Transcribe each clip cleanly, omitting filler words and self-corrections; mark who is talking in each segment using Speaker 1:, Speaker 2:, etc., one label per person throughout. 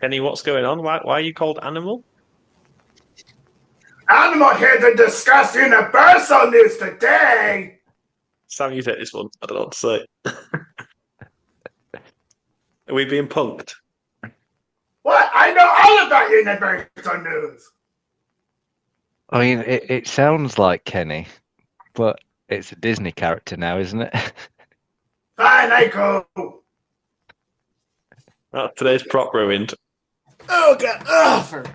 Speaker 1: Kenny, what's going on? Why are you called Animal?
Speaker 2: Animal here to discuss Universal news today.
Speaker 1: Sam, you take this one. I don't know what to say. Are we being punked?
Speaker 2: What? I know all about Universal news.
Speaker 3: I mean, it sounds like Kenny, but it's a Disney character now, isn't it?
Speaker 2: Fine, I go.
Speaker 1: Oh, today's prop ruined.
Speaker 2: Oh, God. Oh, sorry.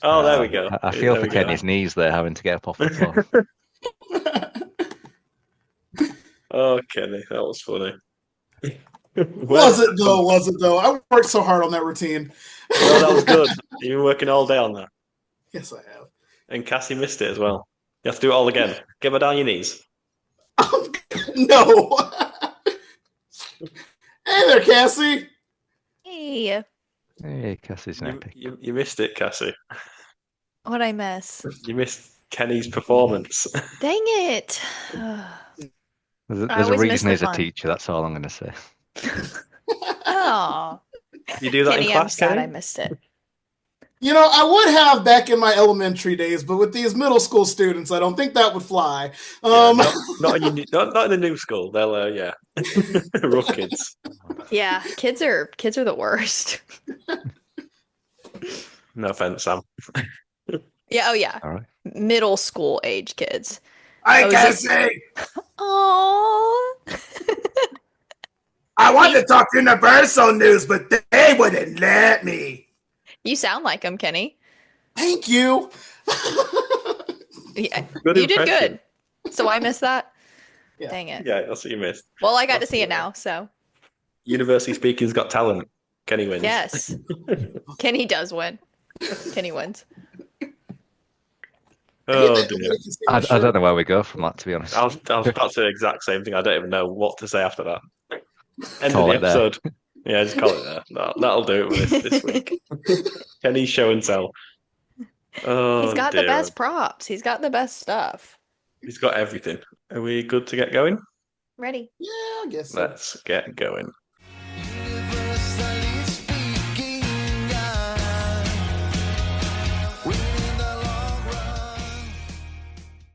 Speaker 1: Oh, there we go.
Speaker 3: I feel
Speaker 1: There
Speaker 3: for
Speaker 1: we go.
Speaker 3: Kenny's knees there, having to get up off the floor.
Speaker 1: Oh, Kenny, that was funny.
Speaker 2: Was it though? I worked so hard on that routine.
Speaker 1: No, that was good. You've been working all day on that.
Speaker 2: Yes, I have.
Speaker 1: And Cassie missed it as well. You have to do it all again. Get her down your knees.
Speaker 2: No. Hey there, Cassie.
Speaker 4: Hey,
Speaker 3: Hey, Cassie's an epic.
Speaker 1: You missed it, Cassie.
Speaker 4: what'd I miss?
Speaker 1: You missed Kenny's performance.
Speaker 4: Dang it.
Speaker 3: There's
Speaker 4: I
Speaker 3: a
Speaker 4: always miss
Speaker 3: reason
Speaker 4: the
Speaker 3: he's a
Speaker 4: fun.
Speaker 3: teacher, that's all I'm going to say.
Speaker 4: Oh,
Speaker 1: You do that
Speaker 4: Kenny,
Speaker 1: in
Speaker 4: I'm
Speaker 1: class,
Speaker 4: sad
Speaker 1: Kenny?
Speaker 4: I missed it.
Speaker 2: You know, I would have back in my elementary days, but with these middle school students, I don't think that would fly.
Speaker 1: Yeah, not in the new school. They'll yeah, rough kids.
Speaker 4: Yeah, kids are the worst.
Speaker 1: No offense, Sam.
Speaker 4: Yeah, oh yeah.
Speaker 3: All right.
Speaker 4: Middle school age kids.
Speaker 2: I
Speaker 4: Oh, is
Speaker 2: can
Speaker 4: this-
Speaker 2: say
Speaker 4: Oh.
Speaker 2: I wanted to talk Universal news, but they wouldn't let me.
Speaker 4: You sound like him, Kenny.
Speaker 2: Thank you.
Speaker 4: Yeah,
Speaker 1: Good
Speaker 4: you did
Speaker 1: impression.
Speaker 4: good. So I missed that?
Speaker 2: Yeah.
Speaker 4: Dang it.
Speaker 1: Yeah, that's what you missed.
Speaker 4: Well, I got to see it now, so
Speaker 1: University Speaking's Got Talent. Kenny wins.
Speaker 4: yes. Kenny does win. Kenny wins.
Speaker 1: Oh dear.
Speaker 3: I don't know where we go from that, to be honest.
Speaker 1: I was about to say the exact same thing. I don't even know what to say after that. End
Speaker 3: Call
Speaker 1: of
Speaker 3: it
Speaker 1: the
Speaker 3: there.
Speaker 1: episode. Yeah, just call it there. That'll do it for this week. Kenny's show and tell. Oh,
Speaker 4: He's got the
Speaker 1: dear.
Speaker 4: best props. He's got the best stuff.
Speaker 1: He's got everything. Are we good to get going?
Speaker 4: Ready?
Speaker 2: Yeah, I guess so.
Speaker 1: Let's get going.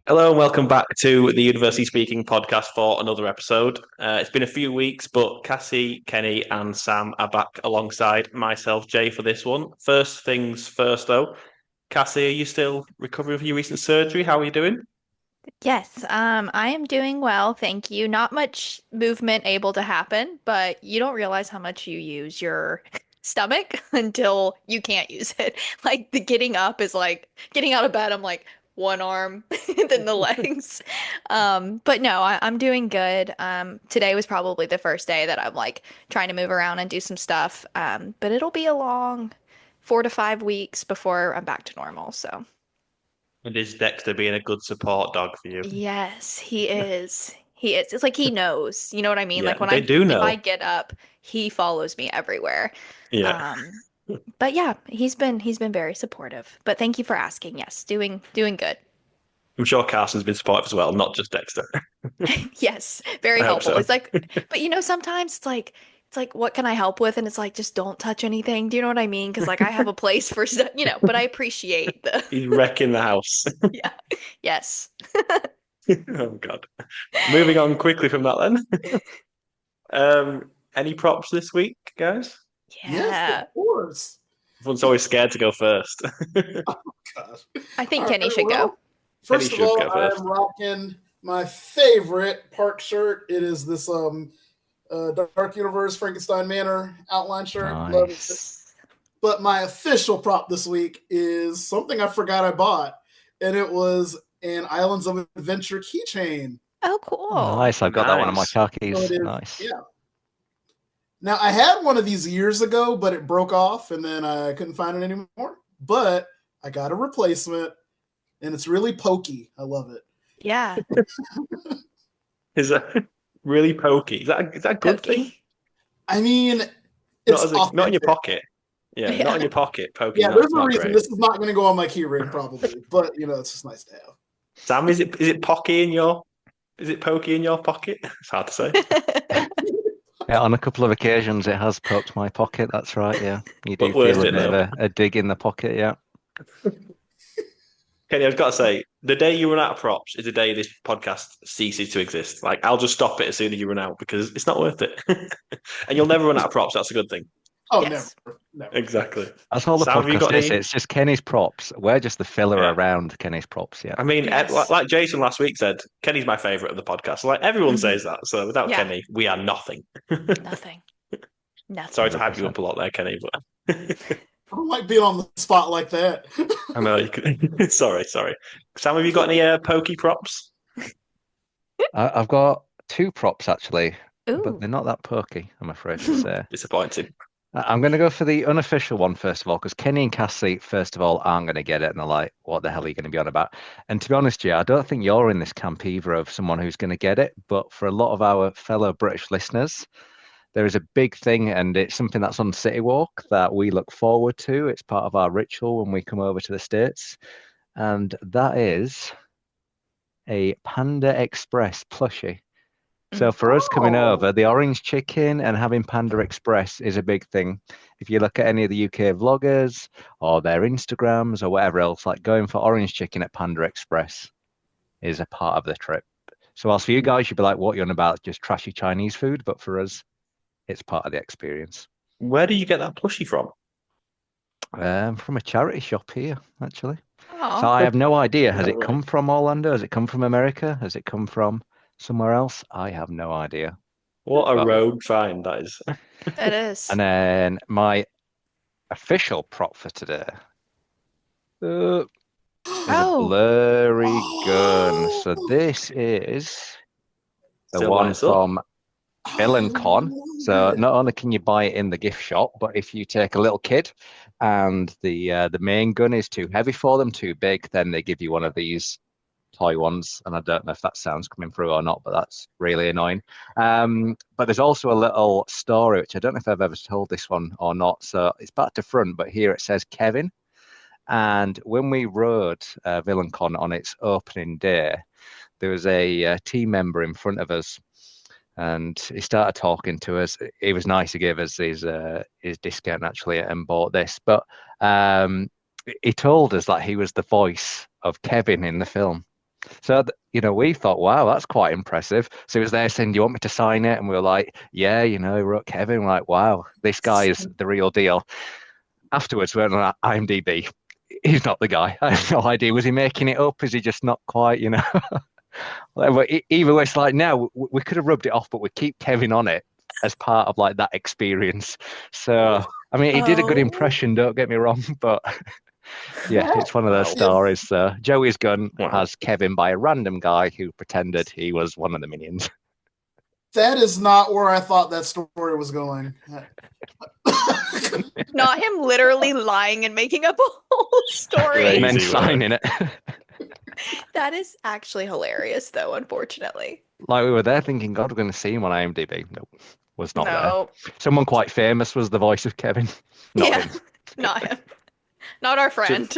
Speaker 1: Hello and welcome back to the University Speaking podcast for another episode. It's been a few weeks, but Cassie, Kenny and Sam are back alongside myself, Jay, for this one. First things first, though. Cassie, are you still recovering from your recent surgery? How are you doing?
Speaker 4: Yes, I am doing well, thank you. Not much movement able to happen, but you don't realize how much you use your stomach until you can't use it. Like the getting up is like getting out of bed, I'm like one arm, then the legs. But no, I'm doing good. Today was probably the first day that I'm like trying to move around and do some stuff. But it'll be a long 4 to 5 weeks before I'm back to normal, so.
Speaker 1: And is Dexter being a good support dog for you?
Speaker 4: Yes, he is. He is. It's like he knows. You know what I mean?
Speaker 1: Yeah,
Speaker 4: Like when
Speaker 1: they do
Speaker 4: if
Speaker 1: know.
Speaker 4: I get up, he follows me everywhere.
Speaker 1: Yeah.
Speaker 4: But yeah, he's been very supportive. But thank you for asking. Yes, doing good.
Speaker 1: I'm sure Carson's been supportive as well, not just Dexter.
Speaker 4: Yes, very
Speaker 1: I hope
Speaker 4: helpful.
Speaker 1: so.
Speaker 4: It's like, but you know, sometimes it's like, what can I help with? And it's like, just don't touch anything. Do you know what I mean? Because like I have a place for stuff, you know. But I appreciate the
Speaker 1: He's wrecking the house.
Speaker 4: yeah, yes.
Speaker 1: Oh God. Moving on quickly from that then. Any props this week, guys?
Speaker 4: Yeah,
Speaker 2: Yes, of course.
Speaker 1: Everyone's always scared to go first.
Speaker 2: Gosh.
Speaker 4: I think
Speaker 2: All
Speaker 4: Kenny
Speaker 2: right,
Speaker 4: should
Speaker 2: well,
Speaker 4: go.
Speaker 2: First
Speaker 1: Kenny
Speaker 2: of
Speaker 1: should
Speaker 2: all,
Speaker 1: go first.
Speaker 2: I'm rocking my favorite park shirt. It is this Dark Universe Frankenstein Manor outline shirt. Love it.
Speaker 3: Nice.
Speaker 2: But my official prop this week is something I forgot I bought, and it was an Islands of Adventure keychain.
Speaker 4: Oh, cool.
Speaker 3: Nice, I've got that one on my
Speaker 1: Nice.
Speaker 3: car
Speaker 2: So
Speaker 3: keys.
Speaker 2: it is,
Speaker 3: Nice.
Speaker 2: yeah. Now I had one of these years ago, but it broke off, and then I couldn't find it anymore. But I got a replacement, and it's really pokey. I love it.
Speaker 4: Yeah.
Speaker 1: Is that really pokey? Is that a good thing?
Speaker 4: Pokey.
Speaker 2: I mean, it's
Speaker 1: Not in your
Speaker 2: authentic.
Speaker 1: pocket. Yeah,
Speaker 4: Yeah.
Speaker 1: not in your pocket. Pokey.
Speaker 2: Yeah,
Speaker 1: not,
Speaker 2: there's a
Speaker 1: not
Speaker 2: reason.
Speaker 1: great.
Speaker 2: This is not going to go on my key ring, probably, but you know, it's just nice to have.
Speaker 1: Sam, is it pokey in your pocket? It's hard to say.
Speaker 3: Yeah, on a couple of occasions, it has poked my pocket. That's right. Yeah, you do
Speaker 1: But worth
Speaker 3: feel a
Speaker 1: it
Speaker 3: bit of
Speaker 1: though.
Speaker 3: a dig in the pocket. Yeah.
Speaker 1: Kenny, I've got to say, the day you run out of props is the day this podcast ceases to exist. Like, I'll just stop it as soon as you run out because it's not worth it. And you'll never run out of props. That's a good thing.
Speaker 2: Oh,
Speaker 4: Yes.
Speaker 2: never.
Speaker 1: Exactly.
Speaker 3: That's all the
Speaker 1: Sam, have you got
Speaker 3: podcast is.
Speaker 1: any?
Speaker 3: It's just Kenny's props. We're just the filler
Speaker 1: Yeah.
Speaker 3: around Kenny's props. Yeah.
Speaker 1: I mean,
Speaker 4: Yes.
Speaker 1: like Jason last week said, Kenny's my favourite of the podcast. Like, everyone
Speaker 4: Mhm.
Speaker 1: says that. So without
Speaker 4: Yeah.
Speaker 1: Kenny, we are nothing.
Speaker 4: Nothing. Nothing.
Speaker 1: Sorry to hype you
Speaker 3: 100%.
Speaker 1: up a lot there, Kenny, but
Speaker 2: I don't like being on the spot like that.
Speaker 1: I know you could. Sorry. Sam, have you got any pokey props?
Speaker 3: I've got two props actually, but
Speaker 4: Ooh.
Speaker 3: they're not that pokey, I'm afraid to say.
Speaker 1: Disappointing.
Speaker 3: I'm going to go for the unofficial one first of all, because Kenny and Cassie, first of all, aren't going to get it, and they're like, "What the hell are you going to be on about?" And to be honest, yeah, I don't think you're in this camp either of someone who's going to get it. But for a lot of our fellow British listeners, there is a big thing, and it's something that's on City Walk that we look forward to. It's part of our ritual when we come over to the States, and that is a Panda Express plushie. So for us coming over, the orange chicken and having Panda Express is a big thing. If you look at any of the UK vloggers or their Instagrams or whatever else, like going for orange chicken at Panda Express is a part of the trip. So whilst for you guys, you'd be like, what you're on about, just trashy Chinese food, but for us, it's part of the experience.
Speaker 1: Where do you get that plushie from?
Speaker 3: From a charity shop here, actually. So
Speaker 4: Aw.
Speaker 3: I have no idea. Has it
Speaker 1: Right.
Speaker 3: come from Orlando? Has it come from America? Has it come from somewhere else? I have no idea.
Speaker 1: What a
Speaker 3: But-
Speaker 1: rogue find that is.
Speaker 4: It is.
Speaker 3: And then my official prop for today is a
Speaker 4: Oh.
Speaker 3: blurry gun. So this is the
Speaker 1: Still
Speaker 3: one
Speaker 1: lights up.
Speaker 3: from Villain Con. So not only can you buy it in the gift shop, but if you take a little kid and the main gun is too heavy for them, too big, then they give you one of these toy ones. And I don't know if that sound's coming through or not, but that's really annoying. But there's also a little story, which I don't know if I've ever told this one or not. So it's back to front, but here it says Kevin. And when we rode Villain Con on its opening day, there was a team member in front of us, and he started talking to us. He was nice. He gave us his discount actually and bought this. But he told us that he was the voice of Kevin in the film. So we thought, wow, that's quite impressive. So he was there saying, "Do you want me to sign it?" And we were like, "Yeah, he wrote Kevin." We're like, wow, this guy is the real deal. Afterwards, we went on IMDb. He's not the guy. I have no idea. Was he making it up? Is he just not quite, But either way, it's like, no, we could have rubbed it off, but we keep Kevin on it as part of like that experience. So, I mean, he did a good
Speaker 4: Oh.
Speaker 3: impression, don't get me wrong, but yeah, it's one of those
Speaker 1: Wow.
Speaker 3: stories. So Joey's gun
Speaker 1: Wow.
Speaker 3: has Kevin by a random guy who pretended he was one of the minions.
Speaker 2: That is not where I thought that story was going.
Speaker 4: Not him literally lying and making up a whole story.
Speaker 1: Crazy
Speaker 3: And then
Speaker 1: work.
Speaker 3: signing it.
Speaker 4: That is actually hilarious, though, unfortunately.
Speaker 3: Like we were there thinking, God, we're going to see him on IMDb. No, was not there.
Speaker 4: No,
Speaker 3: Someone quite famous was the voice of Kevin. Not
Speaker 4: Yeah.
Speaker 3: him.
Speaker 4: not him. Not our friend.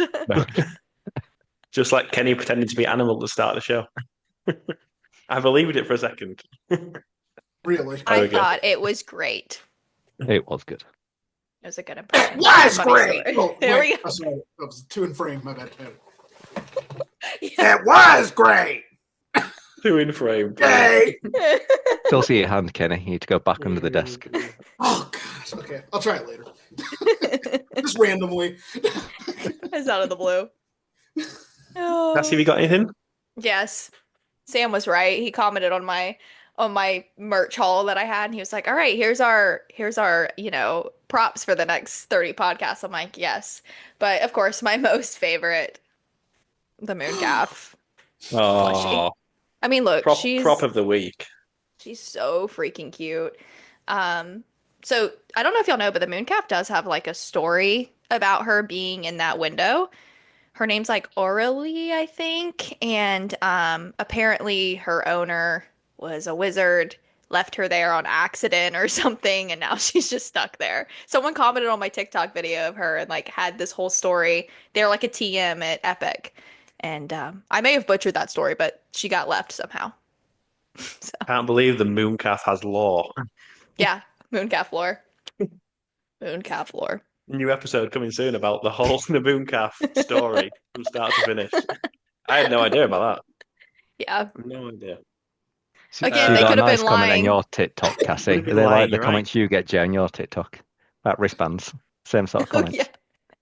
Speaker 1: Just like Kenny pretending to be animal at the start of the show. I believed it for a second.
Speaker 2: Really?
Speaker 4: I
Speaker 1: Okay.
Speaker 4: thought it was great.
Speaker 3: It was good.
Speaker 4: It was a good impression.
Speaker 2: Was
Speaker 4: Funny
Speaker 2: great.
Speaker 4: story.
Speaker 2: Oh,
Speaker 4: There
Speaker 2: wait,
Speaker 4: we go.
Speaker 2: I'm sorry. That was two in frame. My bad.
Speaker 4: Yeah.
Speaker 2: It was great.
Speaker 1: Two in frame.
Speaker 2: Yay.
Speaker 3: Still see your hand, Kenny. You need to go back under the desk.
Speaker 2: Oh gosh. Okay, I'll try it later. Just randomly.
Speaker 4: It's out of the blue. Oh.
Speaker 1: Cassie, have you got anything?
Speaker 4: Yes, Sam was right. He commented on my merch haul that I had, and he was like, "All right, here's our props for the next 30 podcasts." I'm like, "Yes," but of course, my most favorite, the moon calf.
Speaker 1: Oh,
Speaker 4: I mean, look,
Speaker 1: prop of the week.
Speaker 4: she's so freaking cute. So I don't know if y'all know, but the moon calf does have like a story about her being in that window. Her name's like Aurelie, I think, and apparently her owner was a wizard, left her there on accident or something, and now she's just stuck there. Someone commented on my TikTok video of her and like had this whole story. They're like a TM at Epic, and I may have butchered that story, but she got left somehow. So
Speaker 1: Can't believe the moon calf has law.
Speaker 4: Yeah, mooncalf lore. Mooncalf lore.
Speaker 1: New episode coming soon about the whole the Mooncalf story from start to finish. I had no idea about
Speaker 4: Yeah.
Speaker 1: that. No idea.
Speaker 4: Again,
Speaker 3: You
Speaker 4: they
Speaker 3: got
Speaker 4: could
Speaker 3: a
Speaker 4: have been
Speaker 3: nice comment on
Speaker 4: lying.
Speaker 3: your TikTok, Cassie.
Speaker 1: Could have been
Speaker 3: They like
Speaker 1: lying,
Speaker 3: the
Speaker 1: you're right.
Speaker 3: comments you get, Jay, on your TikTok about wristbands. Same sort of
Speaker 4: Oh,
Speaker 3: comments.
Speaker 4: yeah.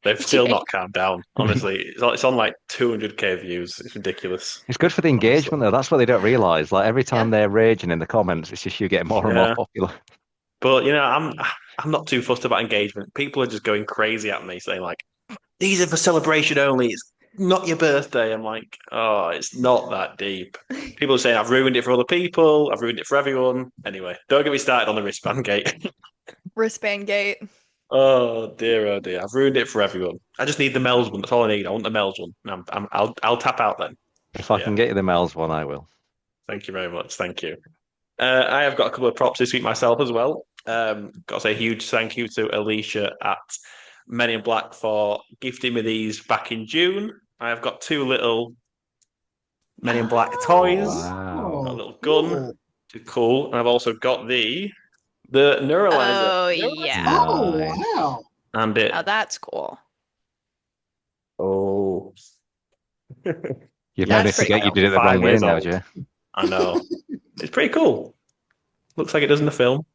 Speaker 1: They've still
Speaker 4: Jay.
Speaker 1: not calmed down. Honestly, it's on like 200k views. It's ridiculous.
Speaker 3: It's good for the
Speaker 1: Honestly.
Speaker 3: engagement, though. That's what they don't realize. Like every time
Speaker 4: Yeah.
Speaker 3: they're raging in the comments, it's just you getting more and more
Speaker 1: Yeah,
Speaker 3: popular.
Speaker 1: but I'm not too fussed about engagement. People are just going crazy at me, saying like, "These are for celebration only. It's not your birthday." I'm like, "Oh, it's not that deep." People are saying I've ruined it for other people. I've ruined it for everyone. Anyway, don't get me started on the wristband gate.
Speaker 4: Wristband gate.
Speaker 1: Oh dear, oh dear. I've ruined it for everyone. I just need the Mel's one. That's all I need. I want the Mel's one. I'll tap out then.
Speaker 3: If I
Speaker 1: Yeah.
Speaker 3: can get you the Mel's one, I will.
Speaker 1: Thank you very much. Thank you. I have got a couple of props this week myself as well. Got to say a huge thank you to Alicia at Men in Black for gifting me these back in June. I have got two little Men in Black toys.
Speaker 3: Wow.
Speaker 1: Got a little gun. Cool. And I've also got the neuralizer.
Speaker 4: Oh,
Speaker 1: Neuralizer.
Speaker 4: yeah.
Speaker 2: Oh,
Speaker 3: Nice.
Speaker 2: wow.
Speaker 1: And it.
Speaker 4: Now that's cool.
Speaker 1: Oh.
Speaker 3: You've
Speaker 4: That's
Speaker 3: made me
Speaker 4: pretty
Speaker 3: forget you
Speaker 4: cool.
Speaker 3: did it the
Speaker 1: 5
Speaker 3: wrong way
Speaker 1: years
Speaker 3: now,
Speaker 1: old.
Speaker 3: Jay.
Speaker 1: I know. It's pretty cool. Looks like it does in the film.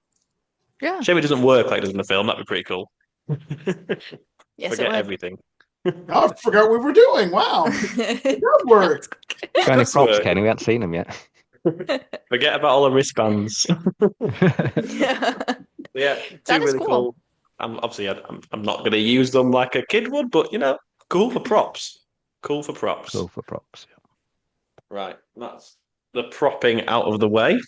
Speaker 4: Yeah.
Speaker 1: Shame it doesn't work like it does in the film. That'd be pretty cool.
Speaker 4: Yes, it
Speaker 1: Forget
Speaker 4: would.
Speaker 1: everything.
Speaker 2: I forgot what we were doing. Wow. It does work.
Speaker 3: Got any
Speaker 1: Does
Speaker 3: props,
Speaker 1: work.
Speaker 3: Kenny? We haven't seen them yet.
Speaker 1: Forget about all the wristbands.
Speaker 4: Yeah.
Speaker 1: Yeah,
Speaker 4: That
Speaker 1: two
Speaker 4: is
Speaker 1: really
Speaker 4: cool.
Speaker 1: cool. I'm not going to use them like a kid would, but cool for props. Cool for props.
Speaker 3: Cool for props.
Speaker 1: Right, that's the propping out of the way.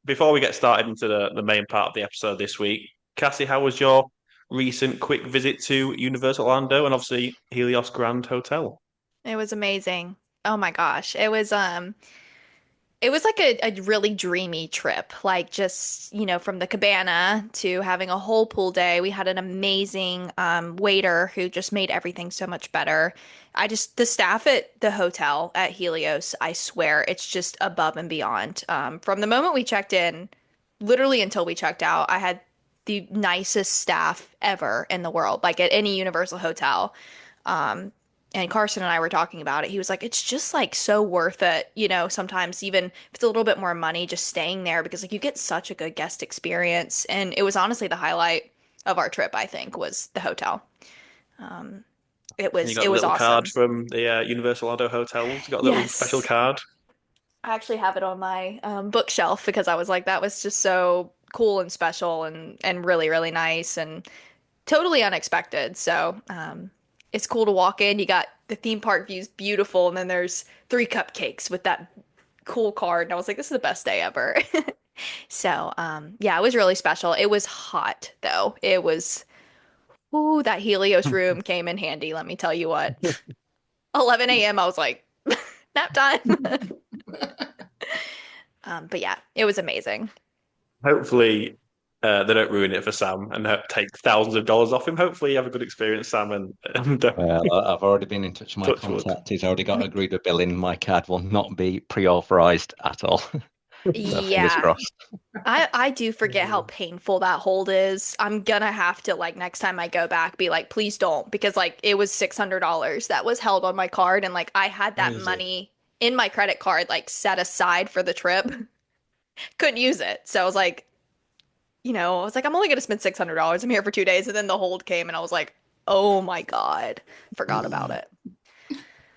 Speaker 1: Before we get started into the main part of the episode this week, Cassie, how was your recent quick visit to Universal Orlando and obviously Helios Grand Hotel?
Speaker 4: It was amazing. Oh my gosh. It was like a really dreamy trip. Like just, from the cabana to having a whole pool day. We had an amazing waiter who just made everything so much better. The staff at the hotel at Helios, I swear, it's just above and beyond. From the moment we checked in, literally until we checked out, I had the nicest staff ever in the world, like at any Universal hotel. Um, and Carson and I were talking about it. He was like, it's just like so worth it, sometimes even if it's a little bit more money, just staying there because like you get such a good guest experience. And it was honestly the highlight of our trip, I think, was the hotel. Um, it
Speaker 1: And you
Speaker 4: was
Speaker 1: got
Speaker 4: it
Speaker 1: a
Speaker 4: was
Speaker 1: little card
Speaker 4: awesome.
Speaker 1: from the Universal Orlando hotels. You got a little special
Speaker 4: Yes.
Speaker 1: card.
Speaker 4: I actually have it on my bookshelf because I was like, that was just so cool and special and really, really nice and totally unexpected. So it's cool to walk in. You got the theme park views beautiful, and then there's 3 cupcakes with that cool card. And I was like, this is the best day ever. So yeah, it was really special. It was hot though. It was ooh, that Helios room came in handy, let me tell you what. 11 a.m. I was like, nap time. But yeah, it was amazing.
Speaker 1: Hopefully, they don't ruin it for Sam and take thousands of dollars off him. Hopefully, you have a good experience, Sam, and
Speaker 3: Well, I've already been in touch with my
Speaker 1: touch wood.
Speaker 3: contact. He's already got agreed with billing. My card will not be pre-authorized at all. So fingers
Speaker 4: Yeah,
Speaker 3: crossed.
Speaker 4: I do forget how painful that hold is. I'm gonna have to like next time I go back be like, please don't, because like it was $600 that was held on my card, and like I had that
Speaker 1: Crazy.
Speaker 4: money in my credit card like set aside for the trip. Couldn't use it, so I was like, I'm only gonna spend $600. I'm here for 2 days, and then the hold came, and I was like, oh my God, forgot about it.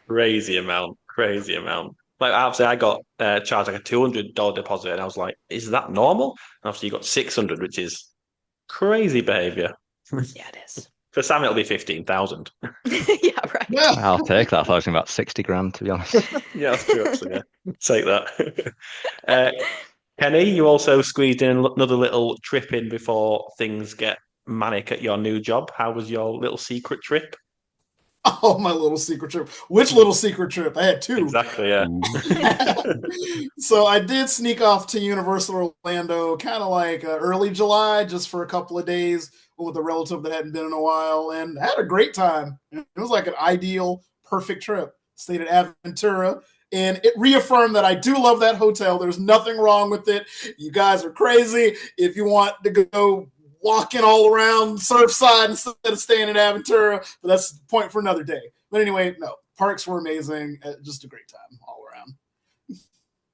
Speaker 1: Crazy amount. Crazy amount. Like obviously, I got charged like a $200 deposit, and I was like, "Is that normal?" And obviously, you got 600, which is crazy behavior.
Speaker 4: Yeah, it is.
Speaker 1: For Sam, it'll be 15,000.
Speaker 4: Yeah, right.
Speaker 2: Yeah.
Speaker 3: I'll take that. I thought it was about 60 grand, to be honest.
Speaker 1: Yeah, that's true. Actually, yeah, take that. Kenny, you also squeezed in another little trip in before things get manic at your new job. How was your little secret trip?
Speaker 2: Oh, my little secret trip. Which little secret trip? I had two.
Speaker 1: Exactly, yeah.
Speaker 2: So I did sneak off to Universal Orlando kind of like early July just for a couple of days with a relative that hadn't been in a while, and I had a great time. It was like an ideal, perfect trip. Stayed at Aventura and it reaffirmed that I do love that hotel. There's nothing wrong with it. You guys are crazy. If you want to go walking all around Surfside instead of staying in Aventura, but that's the point for another day. But anyway, no, parks were amazing. Just a great time all around.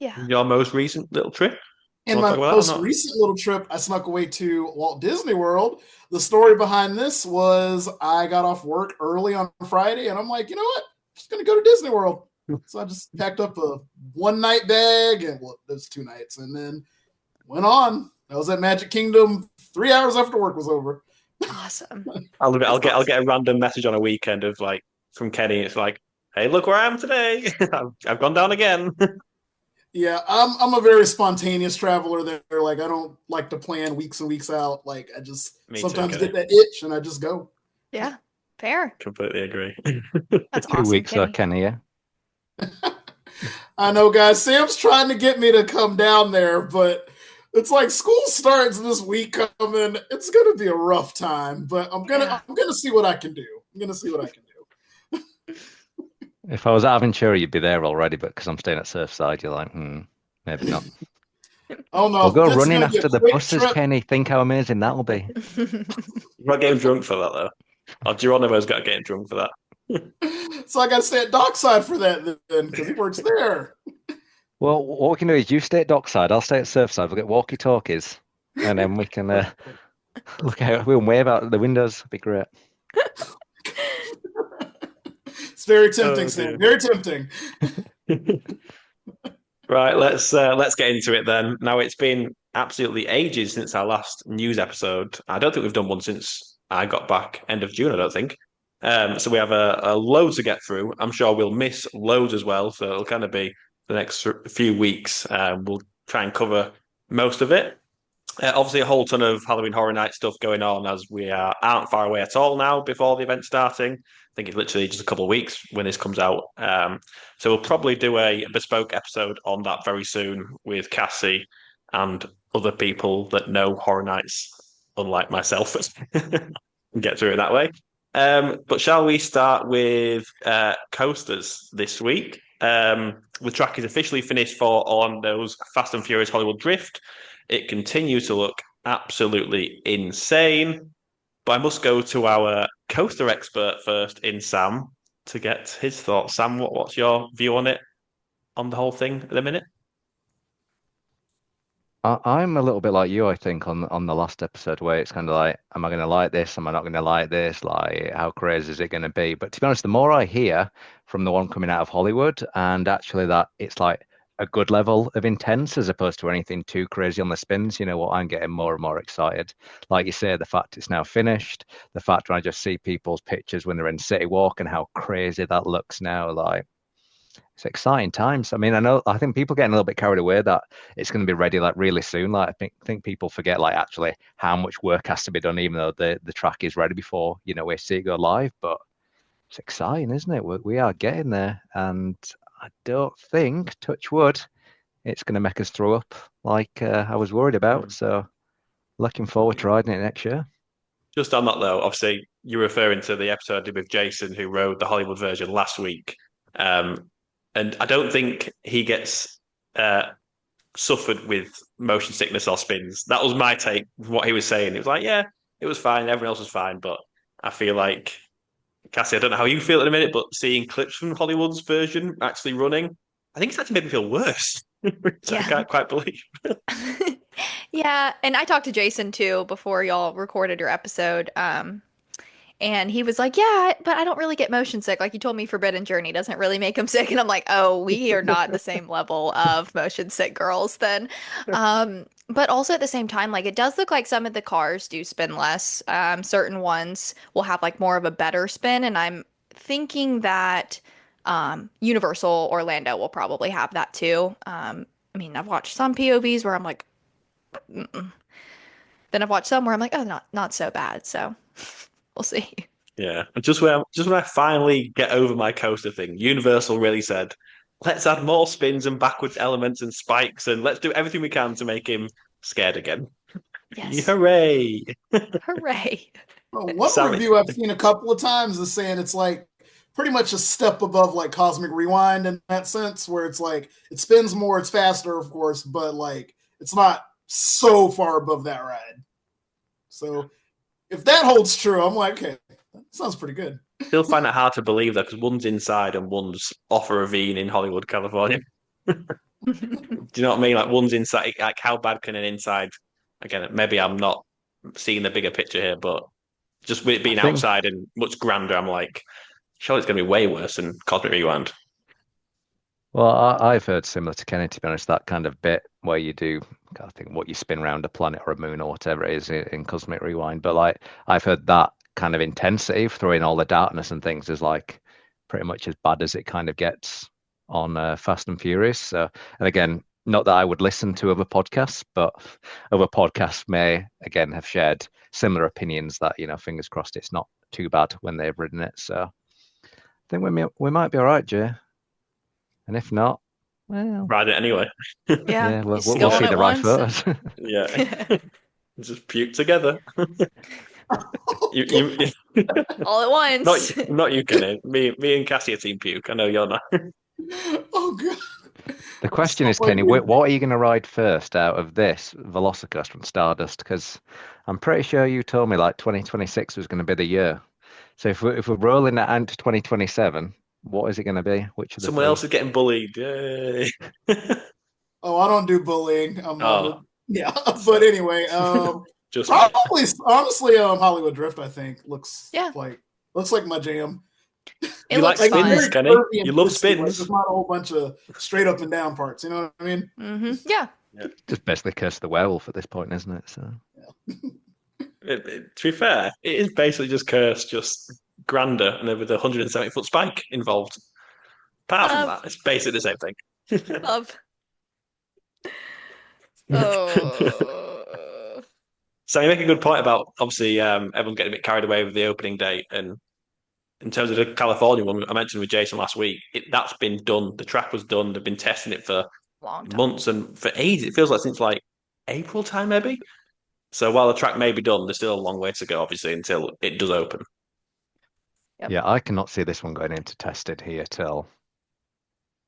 Speaker 4: Yeah.
Speaker 1: Your most recent little trip?
Speaker 2: In my most recent little trip, I snuck away to Walt Disney World. The story behind this was I got off work early on Friday, and I'm like, you know what? I'm just going to go to Disney World. So I just packed up a one-night bag, and well, it was 2 nights, and then went on. I was at Magic Kingdom 3 hours after work was over.
Speaker 4: Awesome.
Speaker 1: I'll get a random message on a weekend of like from Kenny. It's like, hey, look where I am today. I've gone down again.
Speaker 2: Yeah, I'm a very spontaneous traveler there. Like, I don't like to plan weeks and weeks out. Like, I just sometimes get that itch and I just go.
Speaker 4: Yeah, fair.
Speaker 1: Completely agree.
Speaker 4: That's
Speaker 3: 2
Speaker 4: awesome,
Speaker 3: weeks,
Speaker 4: Kenny.
Speaker 3: Kenny, yeah.
Speaker 2: I know, guys. Sam's trying to get me to come down there, but it's like school starts this week coming. It's gonna be a rough time, but I'm gonna see what I can do.
Speaker 3: If I was at Aventura, you'd be there already, but because I'm staying at Surfside, you're like, maybe not.
Speaker 2: Oh no!
Speaker 3: We'll go running after the buses, trip. Kenny. Think how amazing that'll be.
Speaker 1: You're not getting drunk for that, though. Or Geronimo's got to get drunk for that.
Speaker 2: So I got to stay at Dockside for that then, because he works there.
Speaker 3: Well, what we can do is you stay at Dockside, I'll stay at Surfside. We'll get walkie-talkies, and then we can look out. We'll wave out the windows. It'll be great.
Speaker 2: It's very tempting, Sam. Very tempting.
Speaker 1: Right, let's get into it then. Now, it's been absolutely ages since our last news episode. I don't think we've done one since I got back end of June, I don't think. So we have a load to get through. I'm sure we'll miss loads as well, so it'll kind of be the next few weeks. We'll try and cover most of it. Obviously, a whole ton of Halloween Horror Night stuff going on as we aren't far away at all now before the event starting. I think it's literally just a couple of weeks when this comes out. So we'll probably do a bespoke episode on that very soon with Cassie and other people that know Horror Nights, unlike myself, and get through it that way. But shall we start with coasters this week? The track is officially finished for Orlando's Fast and Furious Hollywood Drift. It continues to look absolutely insane. But I must go to our coaster expert first in Sam to get his thoughts. Sam, what's your view on it, on the whole thing at the minute?
Speaker 3: I'm a little bit like you, I think, on the last episode, where it's kind of like, am I going to like this? Am I not going to like this? Like, how crazy is it going to be? But to be honest, the more I hear from the one coming out of Hollywood, and actually that it's like a good level of intense as opposed to anything too crazy on the spins, you know what, I'm getting more and more excited. Like you say, the fact it's now finished, the fact when I just see people's pictures when they're in City Walk and how crazy that looks now, like, it's exciting times. I mean, I think people getting a little bit carried away that it's going to be ready like really soon. Like, I think people forget like actually how much work has to be done, even though the track is ready before, you know, we see it go live. But it's exciting, isn't it? We are getting there, and I don't think, touch wood, it's going to make us throw up like I was worried about. So looking forward to riding it next year.
Speaker 1: Just on that though, obviously you're referring to the episode I did with Jason, who rode the Hollywood version last week. And I don't think he gets suffered with motion sickness or spins. That was my take from what he was saying. It was like, yeah, it was fine. Everyone else was fine. But I feel like, Cassie, I don't know how you feel at the minute, but seeing clips from Hollywood's version actually running, I think it's actually made me feel worse. Which I can't quite believe.
Speaker 4: Yeah, and I talked to Jason too before y'all recorded your episode. And he was like, yeah, but I don't really get motion sick. Like, you told me Forbidden Journey doesn't really make him sick. And I'm like, oh, we are not the same level of motion sick girls then. But also at the same time, like, it does look like some of the cars do spin less. Certain ones will have like more of a better spin. And I'm thinking that Universal Orlando will probably have that too. I mean, I've watched some POVs where I'm like, mm-mm. Then I've watched some where I'm like, oh, not so bad. So we'll see.
Speaker 1: Yeah, just when I finally get over my coaster thing, Universal really said, let's add more spins and backwards elements and spikes, and let's do everything we can to make him scared again.
Speaker 4: Yes.
Speaker 1: Hooray!
Speaker 4: Hooray!
Speaker 2: Well, one review I've seen a couple of times is saying it's like pretty much a step above like Cosmic Rewind in that sense, where it's like it spins more, it's faster, of course, but like it's not so far above that ride. So if that holds true, I'm like, okay, that sounds pretty good.
Speaker 1: Still find it hard to believe though, because one's inside and one's off a ravine in Hollywood, California. Do you know what I mean? Like one's inside. Like how bad can an inside? Again, maybe I'm not seeing the bigger picture here, but just with it being outside and much grander, I'm like, sure, it's going to be way worse than Cosmic Rewind.
Speaker 3: Well, I've heard similar to Kenny, to be honest, that kind of bit where you do, I think, what you spin around a planet or a moon or whatever it is in Cosmic Rewind. But like, I've heard that kind of intensity of throwing all the darkness and things is like pretty much as bad as it kind of gets on Fast and Furious. So, and again, not that I would listen to other podcasts, but other podcasts may again have shared similar opinions that, fingers crossed it's not too bad when they've ridden it. So I think we might be all right, Jay. And if not, well,
Speaker 1: ride it anyway.
Speaker 3: Yeah, we'll see the ride first.
Speaker 1: Yeah. Just puke together. you
Speaker 4: all at once.
Speaker 1: Not you, Kenny. Me and Cassie are team puke. I know you're not.
Speaker 2: Oh god.
Speaker 3: The question is, Kenny, what are you going to ride first out of this Velocicoaster from Stardust? Because I'm pretty sure you told me like 2026 was going to be the year. So if we're rolling that into 2027, what is it going to be? Which of the
Speaker 1: Someone
Speaker 3: three?
Speaker 1: else is getting bullied. Yay.
Speaker 2: Oh, I don't do bullying. Yeah, but anyway, just probably honestly, Hollywood Drift, I think looks like my jam.
Speaker 1: You like spins, Kenny? You love spins.
Speaker 2: Like, there's not a whole bunch of straight up and down parts. You know what I mean?
Speaker 4: Mm-hmm. Yeah.
Speaker 3: Just basically Curse the Werewolf at this point, isn't it? So.
Speaker 1: To be fair, it is basically just Curse, just grander and with a 170-foot spike involved. Apart from that, it's basically the same thing.
Speaker 4: Love. Oh.
Speaker 1: So you make a good point about obviously everyone getting a bit carried away with the opening date, and in terms of the California one I mentioned with Jason last week, that's been done. The track was done. They've been testing it for months and for ages. It feels like since like April time maybe. So while the track may be done, there's still a long way to go, obviously, until it does open.
Speaker 4: Yep.
Speaker 3: Yeah, I cannot see this one going into tested here till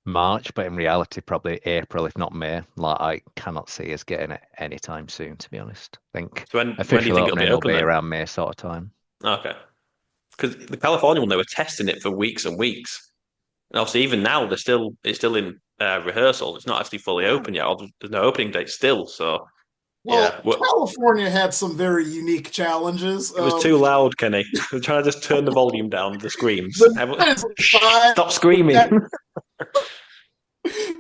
Speaker 3: March, but in reality, probably April, if not May. Like, I cannot see us getting it anytime soon, to be honest. I think official opening will be around May sort of time.
Speaker 1: Okay. Because the California one, they were testing it for weeks and weeks. And obviously, even now, it's still in rehearsal. It's not actually fully open yet. There's no opening date still. So,
Speaker 2: California had some very unique challenges.
Speaker 1: It was too loud, Kenny. They're trying to just turn the volume down, the screams. Stop screaming.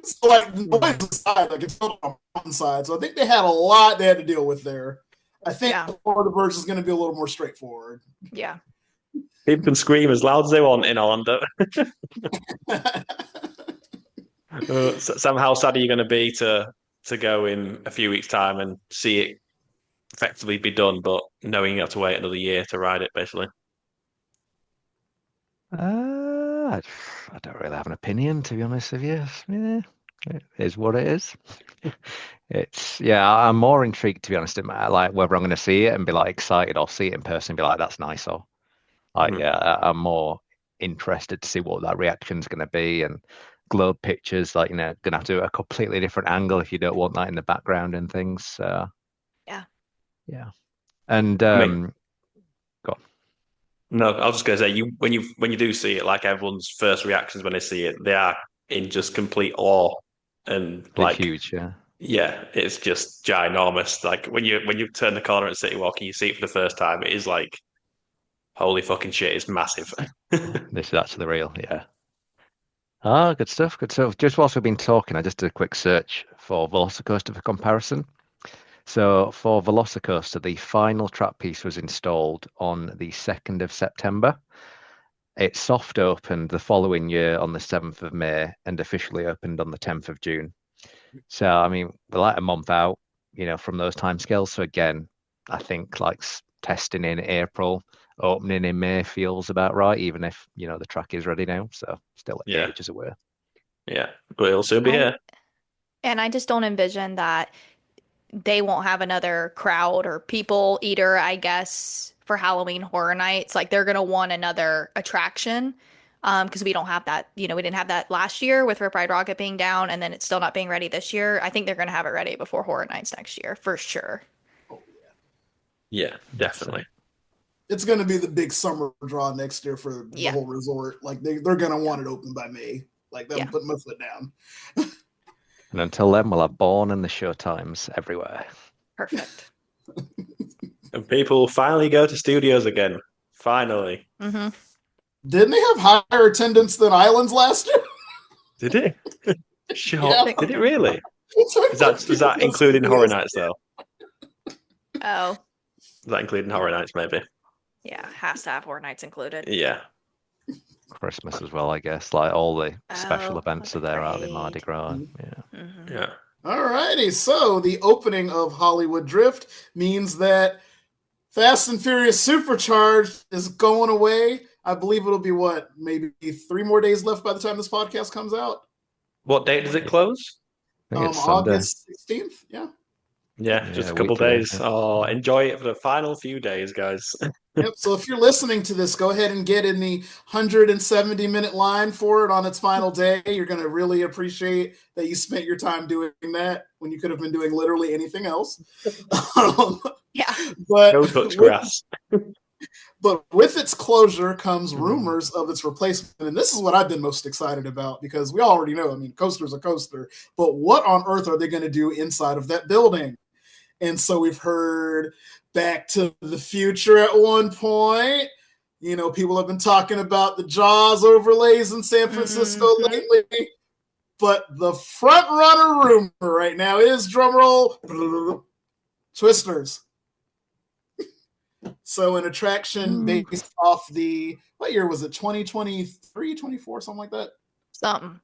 Speaker 2: So, like, the noise aside, like, it's on one side. So I think they had a lot they had to deal with there. I think the Florida version is going to be a little more straightforward.
Speaker 4: Yeah.
Speaker 1: People can scream as loud as they want in Orlando. Sam, how sad are you going to be to go in a few weeks' time and see it effectively be done, but knowing you have to wait another year to ride it, basically?
Speaker 3: I don't really have an opinion, to be honest with you. Yeah, it is what it is. I'm more intrigued, to be honest, like whether I'm going to see it and be like excited, or see it in person and be like, that's nice, or I'm more interested to see what that reaction is going to be, and globe pictures, like, going to have to do a completely different angle if you don't want that in the background and things. So yeah. And go on.
Speaker 1: No, I was just going to say, when you do see it, like everyone's first reactions when they see it, they are in just complete awe and like
Speaker 3: huge,
Speaker 1: yeah, it's just ginormous. Like when you turn the corner at City Walk and you see it for the first time, it is like, holy fucking shit, it's massive.
Speaker 3: This is actually real, yeah. Ah, good stuff, good stuff. Just whilst we've been talking, I just did a quick search for Velocicoaster for comparison. So for Velocicoaster, the final track piece was installed on the 2nd of September. It soft opened the following year on the 7th of May and officially opened on the 10th of June. So, I mean, we're like a month out, from those timescales. So again, I think like testing in April, opening in May feels about right, even if, the track is ready now. So still ages away.
Speaker 1: Yeah, but it'll soon be here.
Speaker 4: And I just don't envision that they won't have another crowd or people eater, I guess, for Halloween Horror Nights. Like, they're going to want another attraction. because we don't have that. We didn't have that last year with Rip Ride Rockit being down, and then it's still not being ready this year. I think they're going to have it ready before Horror Nights next year for sure.
Speaker 1: Yeah, definitely.
Speaker 2: It's going to be the big summer draw next year for the whole resort. Like they're going to want it open by May. Like they'll put my foot down.
Speaker 3: And until then, we'll have Bourne and the show times everywhere.
Speaker 4: Perfect.
Speaker 1: And people finally go to studios again. Finally.
Speaker 4: Mm-hmm.
Speaker 2: Didn't they have higher attendance than Islands last year?
Speaker 1: Did it? Sure.
Speaker 2: Yeah.
Speaker 1: Did it really? Is that including Horror Nights though?
Speaker 4: Oh.
Speaker 1: Is that including Horror Nights maybe?
Speaker 4: Yeah, has to have Horror Nights included.
Speaker 1: Yeah.
Speaker 3: Christmas as well, I guess. Like all the special events are there, aren't they? Mardi Gras.
Speaker 4: Mm-hmm.
Speaker 1: Yeah.
Speaker 2: All righty. So the opening of Hollywood Drift means that Fast and Furious Supercharged is going away. I believe it'll be maybe 3 more days left by the time this podcast comes out.
Speaker 1: What date does it close?
Speaker 3: I think it's
Speaker 2: August 16th.
Speaker 1: Yeah, just a couple days. Oh, enjoy it for the final few days, guys.
Speaker 2: Yep. So if you're listening to this, go ahead and get in the 170-minute line for it on its final day. You're going to really appreciate that you spent your time doing that when you could have been doing literally anything else.
Speaker 4: Yeah.
Speaker 2: But
Speaker 1: Go touch grass.
Speaker 2: But with its closure comes rumors of its replacement. And this is what I've been most excited about because we already know, coaster's a coaster. But what on earth are they going to do inside of that building? And so we've heard Back to the Future at one point. People have been talking about the Jaws overlays in San Francisco lately. But the front runner rumor right now is, drumroll, Twisters. So an attraction based off what year was it? 2023, 24, something like that?
Speaker 4: Something.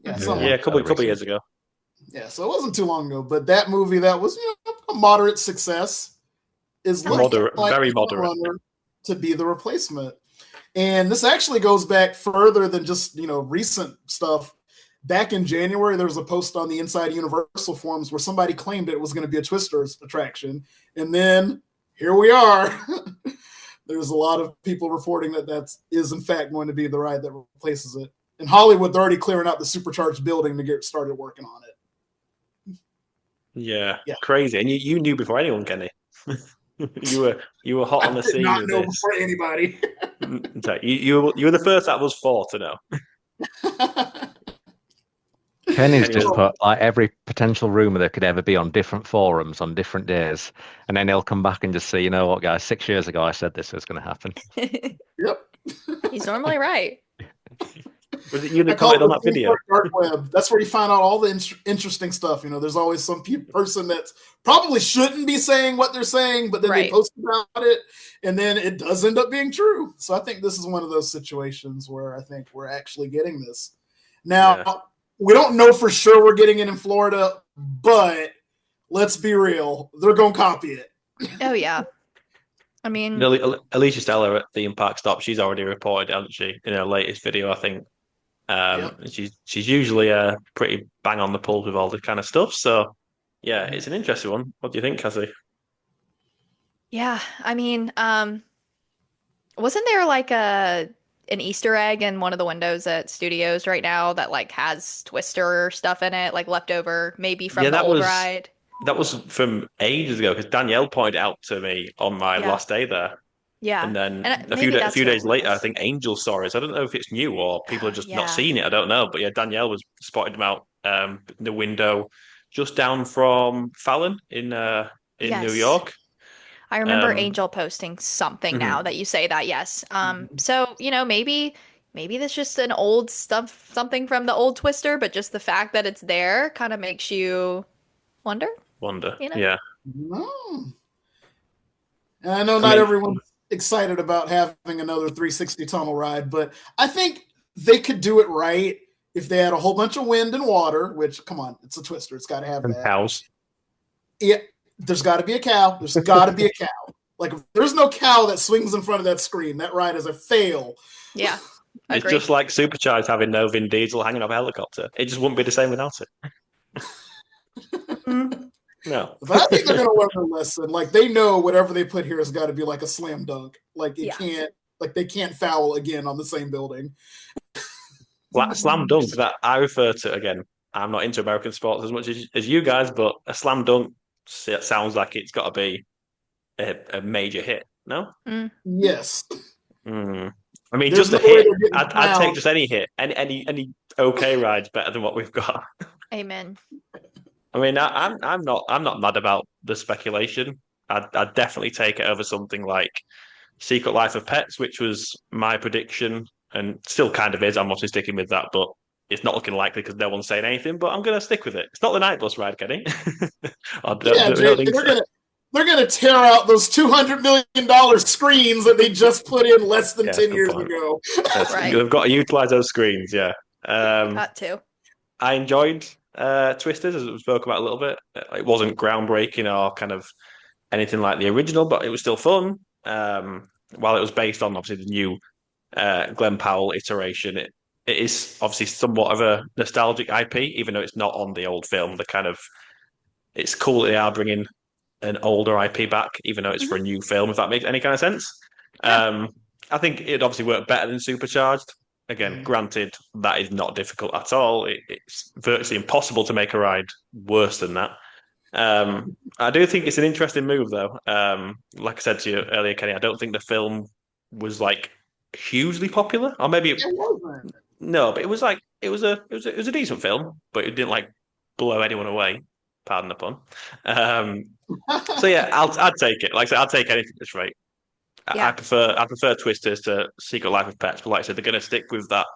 Speaker 2: Yeah,
Speaker 1: a couple of years ago.
Speaker 2: Yeah, so it wasn't too long ago. But that movie that was a moderate success is
Speaker 1: very moderate
Speaker 2: to be the replacement. And this actually goes back further than just recent stuff. Back in January, there was a post on the Inside Universal forums where somebody claimed it was going to be a Twisters attraction, and then here we are. There's a lot of people reporting that is in fact going to be the ride that replaces it. In Hollywood, they're already clearing out the Supercharged building to get started working on it.
Speaker 1: Yeah. Crazy. And you knew before anyone, Kenny. you were hot on the scene.
Speaker 2: I did not know before anybody.
Speaker 1: You were the first that was 4 to know.
Speaker 3: Kenny's just put every potential rumor there could ever be on different forums on different days, and then he'll come back and just say, "You know what, guys? 6 years ago, I said this was going to happen."
Speaker 2: Yep,
Speaker 4: he's normally right.
Speaker 1: Was it you that commented on that video?
Speaker 2: Dark web. That's where you find out all the interesting stuff. There's always some person that probably shouldn't be saying what they're saying, but then they post about it, and then it does end up being true. So I think this is one of those situations where I think we're actually getting this now. Yeah. We don't know for sure we're getting it in Florida, but let's be real. They're going to copy it.
Speaker 4: Oh, yeah.
Speaker 1: Alicia Stella at Theme Park Stop, she's already reported, hasn't she, in her latest video, I think. She's usually pretty bang on the pulse with all this kind of stuff. So, yeah, it's an interesting one. What do you think, Cassie?
Speaker 4: Yeah, wasn't there an Easter egg in one of the windows at studios right now that has Twister stuff in it, leftover maybe from the old ride?
Speaker 1: That was from ages ago because Danielle pointed it out to me on my last day there.
Speaker 4: Yeah.
Speaker 1: And then a few days later, I think Angel saw it. So I don't know if it's new or people have just not seen it. I don't know. But yeah, Danielle was spotted them out the window just down from Fallon in New York.
Speaker 4: I remember Angel posting something now that you say that, yes. So, maybe that's just an old something from the old Twister, but just the fact that it's there kind of makes you wonder.
Speaker 1: Yeah.
Speaker 2: And I know not everyone's excited about having another 360 tunnel ride, but I think they could do it right if they had a whole bunch of wind and water, which, come on, it's a Twister. It's got to have
Speaker 1: and
Speaker 2: that.
Speaker 1: Cows.
Speaker 2: Yeah. There's got to be a cow. There's got to be a cow. If there's no cow that swings in front of that screen, that ride is a fail.
Speaker 4: Yeah.
Speaker 1: It's just like Supercharged having no Vin Diesel hanging off a helicopter. It just wouldn't be the same without it. No.
Speaker 2: But I think they're going to learn their lesson. They know whatever they put here has got to be a slam dunk. It can't Like they can't foul again on the same building.
Speaker 1: Slam dunk that I refer to, again, I'm not into American sports as much as you guys, but a slam dunk sounds like it's got to be a major hit. No?
Speaker 2: Yes.
Speaker 1: Mm. I mean,
Speaker 2: There's
Speaker 1: just
Speaker 2: no
Speaker 1: a
Speaker 2: way
Speaker 1: hit.
Speaker 2: they're getting
Speaker 1: I'd take
Speaker 2: fouled.
Speaker 1: just any hit. Any okay ride's better than what we've got.
Speaker 4: Amen.
Speaker 1: I mean, I'm not mad about the speculation. I'd definitely take it over something like Secret Life of Pets, which was my prediction and still kind of is. I'm obviously sticking with that, but it's not looking likely because no one's saying anything. But I'm going to stick with it. It's not the night bus ride, Kenny.
Speaker 2: Yeah, Jay, they're gonna tear out those $200 million screens that they just put in less than 10 years ago.
Speaker 4: Right.
Speaker 1: They've got to utilize those screens. Yeah.
Speaker 4: Got to.
Speaker 1: I enjoyed Twisters, as we spoke about a little bit. It wasn't groundbreaking or kind of anything like the original, but it was still fun. While it was based on obviously the new Glenn Powell iteration, it is obviously somewhat of a nostalgic IP, even though it's not on the old film. It's cool that they are bringing an older IP back, even though it's for a new film, if that makes any kind of sense. Yeah. I think it'd obviously work better than Supercharged. Again, granted, that is not difficult at all. It's virtually impossible to make a ride worse than that. I do think it's an interesting move, though. Like I said to you earlier, Kenny, I don't think the film was like hugely popular, or maybe no, but it was like it was a decent film, but it didn't like blow anyone away. Pardon the pun. So yeah, I'd take it. Like I said, I'd take anything that's right. Yeah. I prefer Twisters to Secret Life of Pets, but like I said, they're going to stick with that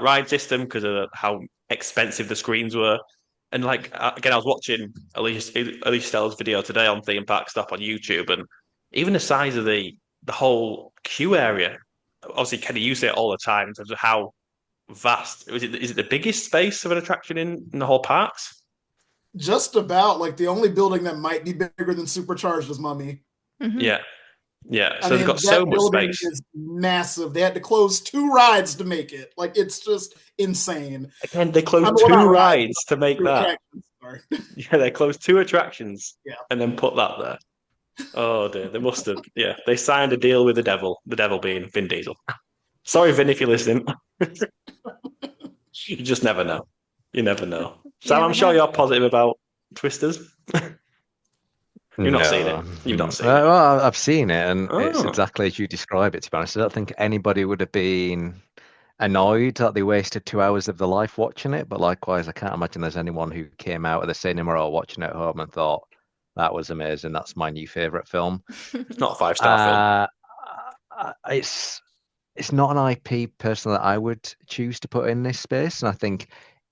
Speaker 1: ride system because of how expensive the screens were. And like again, I was watching Elise Stella's video today on Theme Park Stop on YouTube, and even the size of the whole queue area. Obviously, Kenny, you say it all the time in terms of how vast. Is it the biggest space of an attraction in the whole parks?
Speaker 2: Just about. Like the only building that might be bigger than Supercharged is Mummy.
Speaker 1: Yeah. Yeah, so they've got so much space.
Speaker 2: Is massive. They had to close 2 rides to make it. Like it's just insane.
Speaker 1: Again, they closed 2 rides to make that. Yeah, they closed 2 attractions and then put that there. Oh dear, they must have. Yeah, they signed a deal with the devil. The devil being Vin Diesel. Sorry, Vin, if you're listening. You just never know. You never know. Sam, I'm sure you're positive about Twisters. You've not seen it. You've not seen it.
Speaker 3: Well, I've seen it, and it's exactly as you describe it, to be honest. I don't think anybody would have been annoyed that they wasted 2 hours of their life watching it, but likewise, I can't imagine there's anyone who came out of the cinema or watching it at home and thought, that was amazing, that's my new favourite film.
Speaker 1: It's not a 5-star
Speaker 3: film. It's not an IP, personally, that I would choose to put in this space, and I think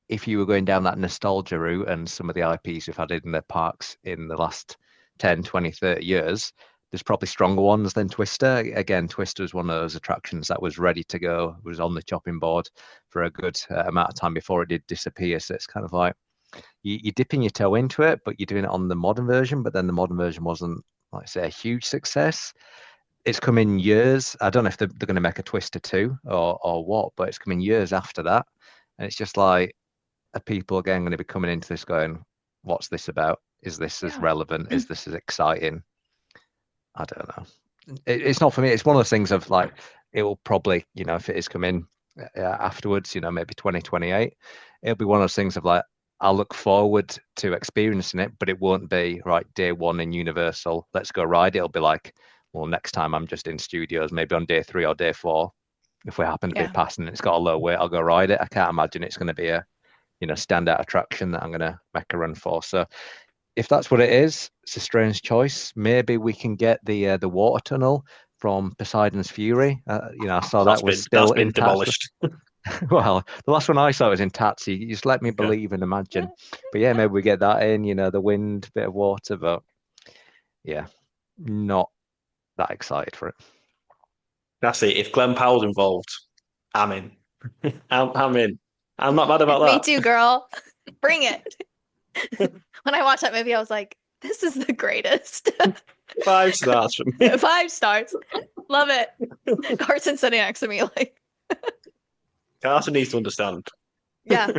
Speaker 3: if you were going down that nostalgia route and some of the IPs we've had in the parks in the last 10, 20, 30 years, there's probably stronger ones than Twister. Again, Twister was one of those attractions that was ready to go, was on the chopping board for a good amount of time before it did disappear. So it's kind of like you're dipping your toe into it, but you're doing it on the modern version. But then the modern version wasn't, like I say, a huge success. It's come in years. I don't know if they're going to make a Twister 2 or what, but it's coming years after that. And it's just like, are people again going to be coming into this going, what's this about? Is this as relevant? Is this as exciting? I don't know. It's not for me. It's one of those things of like, it will probably, if it is coming afterwards, maybe 2028, it'll be one of those things of like, I'll look forward to experiencing it, but it won't be right day one in Universal. Let's go ride. It'll be like, well, next time I'm just in studios, maybe on day 3 or day 4. If we happen to be passing and it's got a low weight, I'll go ride it. I can't imagine it's going to be a, standout attraction that I'm going to make a run for. So if that's what it is, it's a strange choice. Maybe we can get the water tunnel from Poseidon's Fury. I saw that was still
Speaker 1: been demolished.
Speaker 3: Well, the last one I saw was in Tatsy. You just let me believe and imagine. But yeah, maybe we get that in. The wind, bit of water, but yeah, not that excited for it.
Speaker 1: That's it. If Glenn Powell's involved, I'm in. I'm in. I'm not mad about that.
Speaker 4: Me too, girl. Bring it. When I watched that movie, I was like, this is the greatest.
Speaker 1: 5 stars from me.
Speaker 4: 5 stars. Love it. Carson sitting next to me like.
Speaker 1: Carson needs to understand.
Speaker 4: Yeah,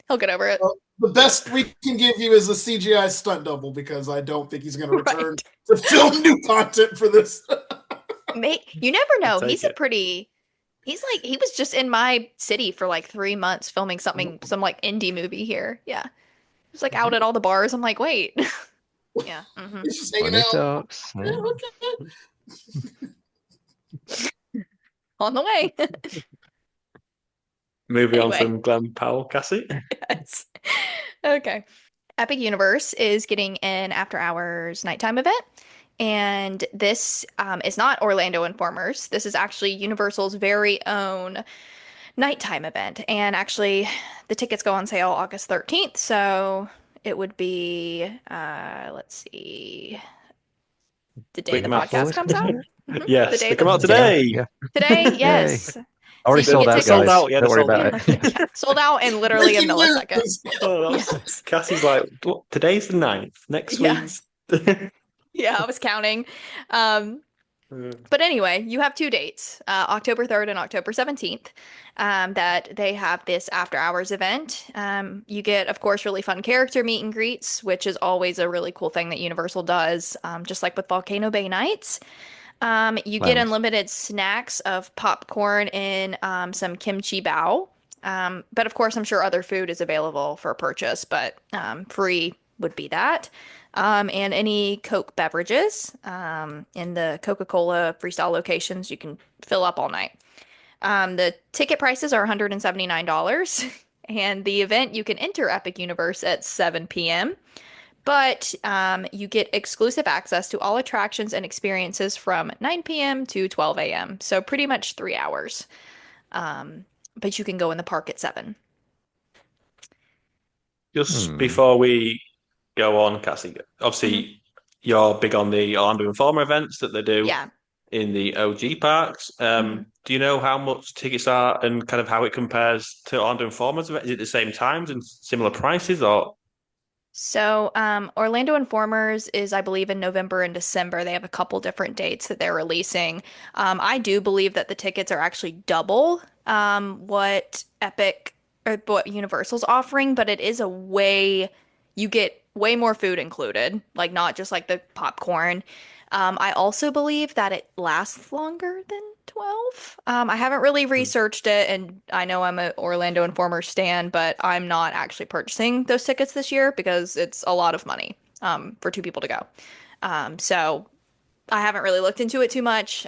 Speaker 4: he'll get over it.
Speaker 2: Well, the best we can give you is a CGI stunt double because I don't think he's going to return to film new content for this.
Speaker 4: You never
Speaker 1: I'll
Speaker 4: know.
Speaker 1: take it.
Speaker 4: He was just in my city for like 3 months filming some like indie movie here. Yeah. He was like out at all the bars. I'm like, wait. Yeah.
Speaker 2: He's just hanging
Speaker 3: Funny
Speaker 2: out.
Speaker 3: talks.
Speaker 2: Yeah, okay.
Speaker 4: On the way.
Speaker 1: Moving on
Speaker 4: Anyway,
Speaker 1: from Glenn Powell, Cassie.
Speaker 4: yes. Okay. Epic Universe is getting an after hours nighttime event. And this is not Orlando Informers. This is actually Universal's very own nighttime event. And actually, the tickets go on sale August 13th. So it would be, let's see, the day
Speaker 1: Quick
Speaker 4: the
Speaker 1: math.
Speaker 4: podcast comes out. The
Speaker 1: Yes,
Speaker 4: day
Speaker 1: they come out
Speaker 4: today.
Speaker 1: today.
Speaker 3: Yeah.
Speaker 4: Today,
Speaker 3: Yay.
Speaker 4: yes. So
Speaker 3: Already
Speaker 4: you can
Speaker 3: sold
Speaker 4: get
Speaker 3: out,
Speaker 4: tickets.
Speaker 1: Sold
Speaker 3: guys.
Speaker 1: out. Yeah,
Speaker 3: Don't worry
Speaker 1: sold
Speaker 3: about
Speaker 1: out.
Speaker 3: it.
Speaker 4: Yeah, sold out in literally a
Speaker 2: Breaking
Speaker 4: millisecond.
Speaker 2: news.
Speaker 1: Oh,
Speaker 4: Yeah.
Speaker 1: Cassie's like, "Look, today's the 9th. Next
Speaker 4: Yeah.
Speaker 1: week's.
Speaker 4: Yeah, I was counting. Um, But anyway, you have 2 dates, October 3rd and October 17th, that they have this after hours event. You get, of course, really fun character meet and greets, which is always a really cool thing that Universal does, just like with Volcano Bay Nights. You get
Speaker 3: Well,
Speaker 4: unlimited snacks of popcorn and some kimchi bao. But of course, I'm sure other food is available for purchase, but free would be that. And any Coke beverages in the Coca-Cola Freestyle locations, you can fill up all night. The ticket prices are $179, and the event you can enter Epic Universe at 7 p.m. But you get exclusive access to all attractions and experiences from 9 p.m. to 12 a.m. So pretty much 3 hours. But you can go in the park at 7.
Speaker 1: Just
Speaker 3: hmm.
Speaker 1: before we go on, Cassie,
Speaker 4: Mhm.
Speaker 1: obviously you're big on the Orlando Informer events that they do
Speaker 4: Yeah.
Speaker 1: in the OG parks.
Speaker 4: Mhm.
Speaker 1: Do you know how much tickets are and kind of how it compares to Orlando Informers event? Is it the same times and similar prices, or
Speaker 4: So, Orlando Informers is, I believe, in November and December. They have a couple different dates that they're releasing. I do believe that the tickets are actually double what Epic or what Universal's offering, but it is you get way more food included, like not just like the popcorn. I also believe that it lasts longer than 12. I haven't really researched it, and I know I'm a Orlando Informer stan, but I'm not actually purchasing those tickets this year because it's a lot of money for 2 people to go. So I haven't really looked into it too much,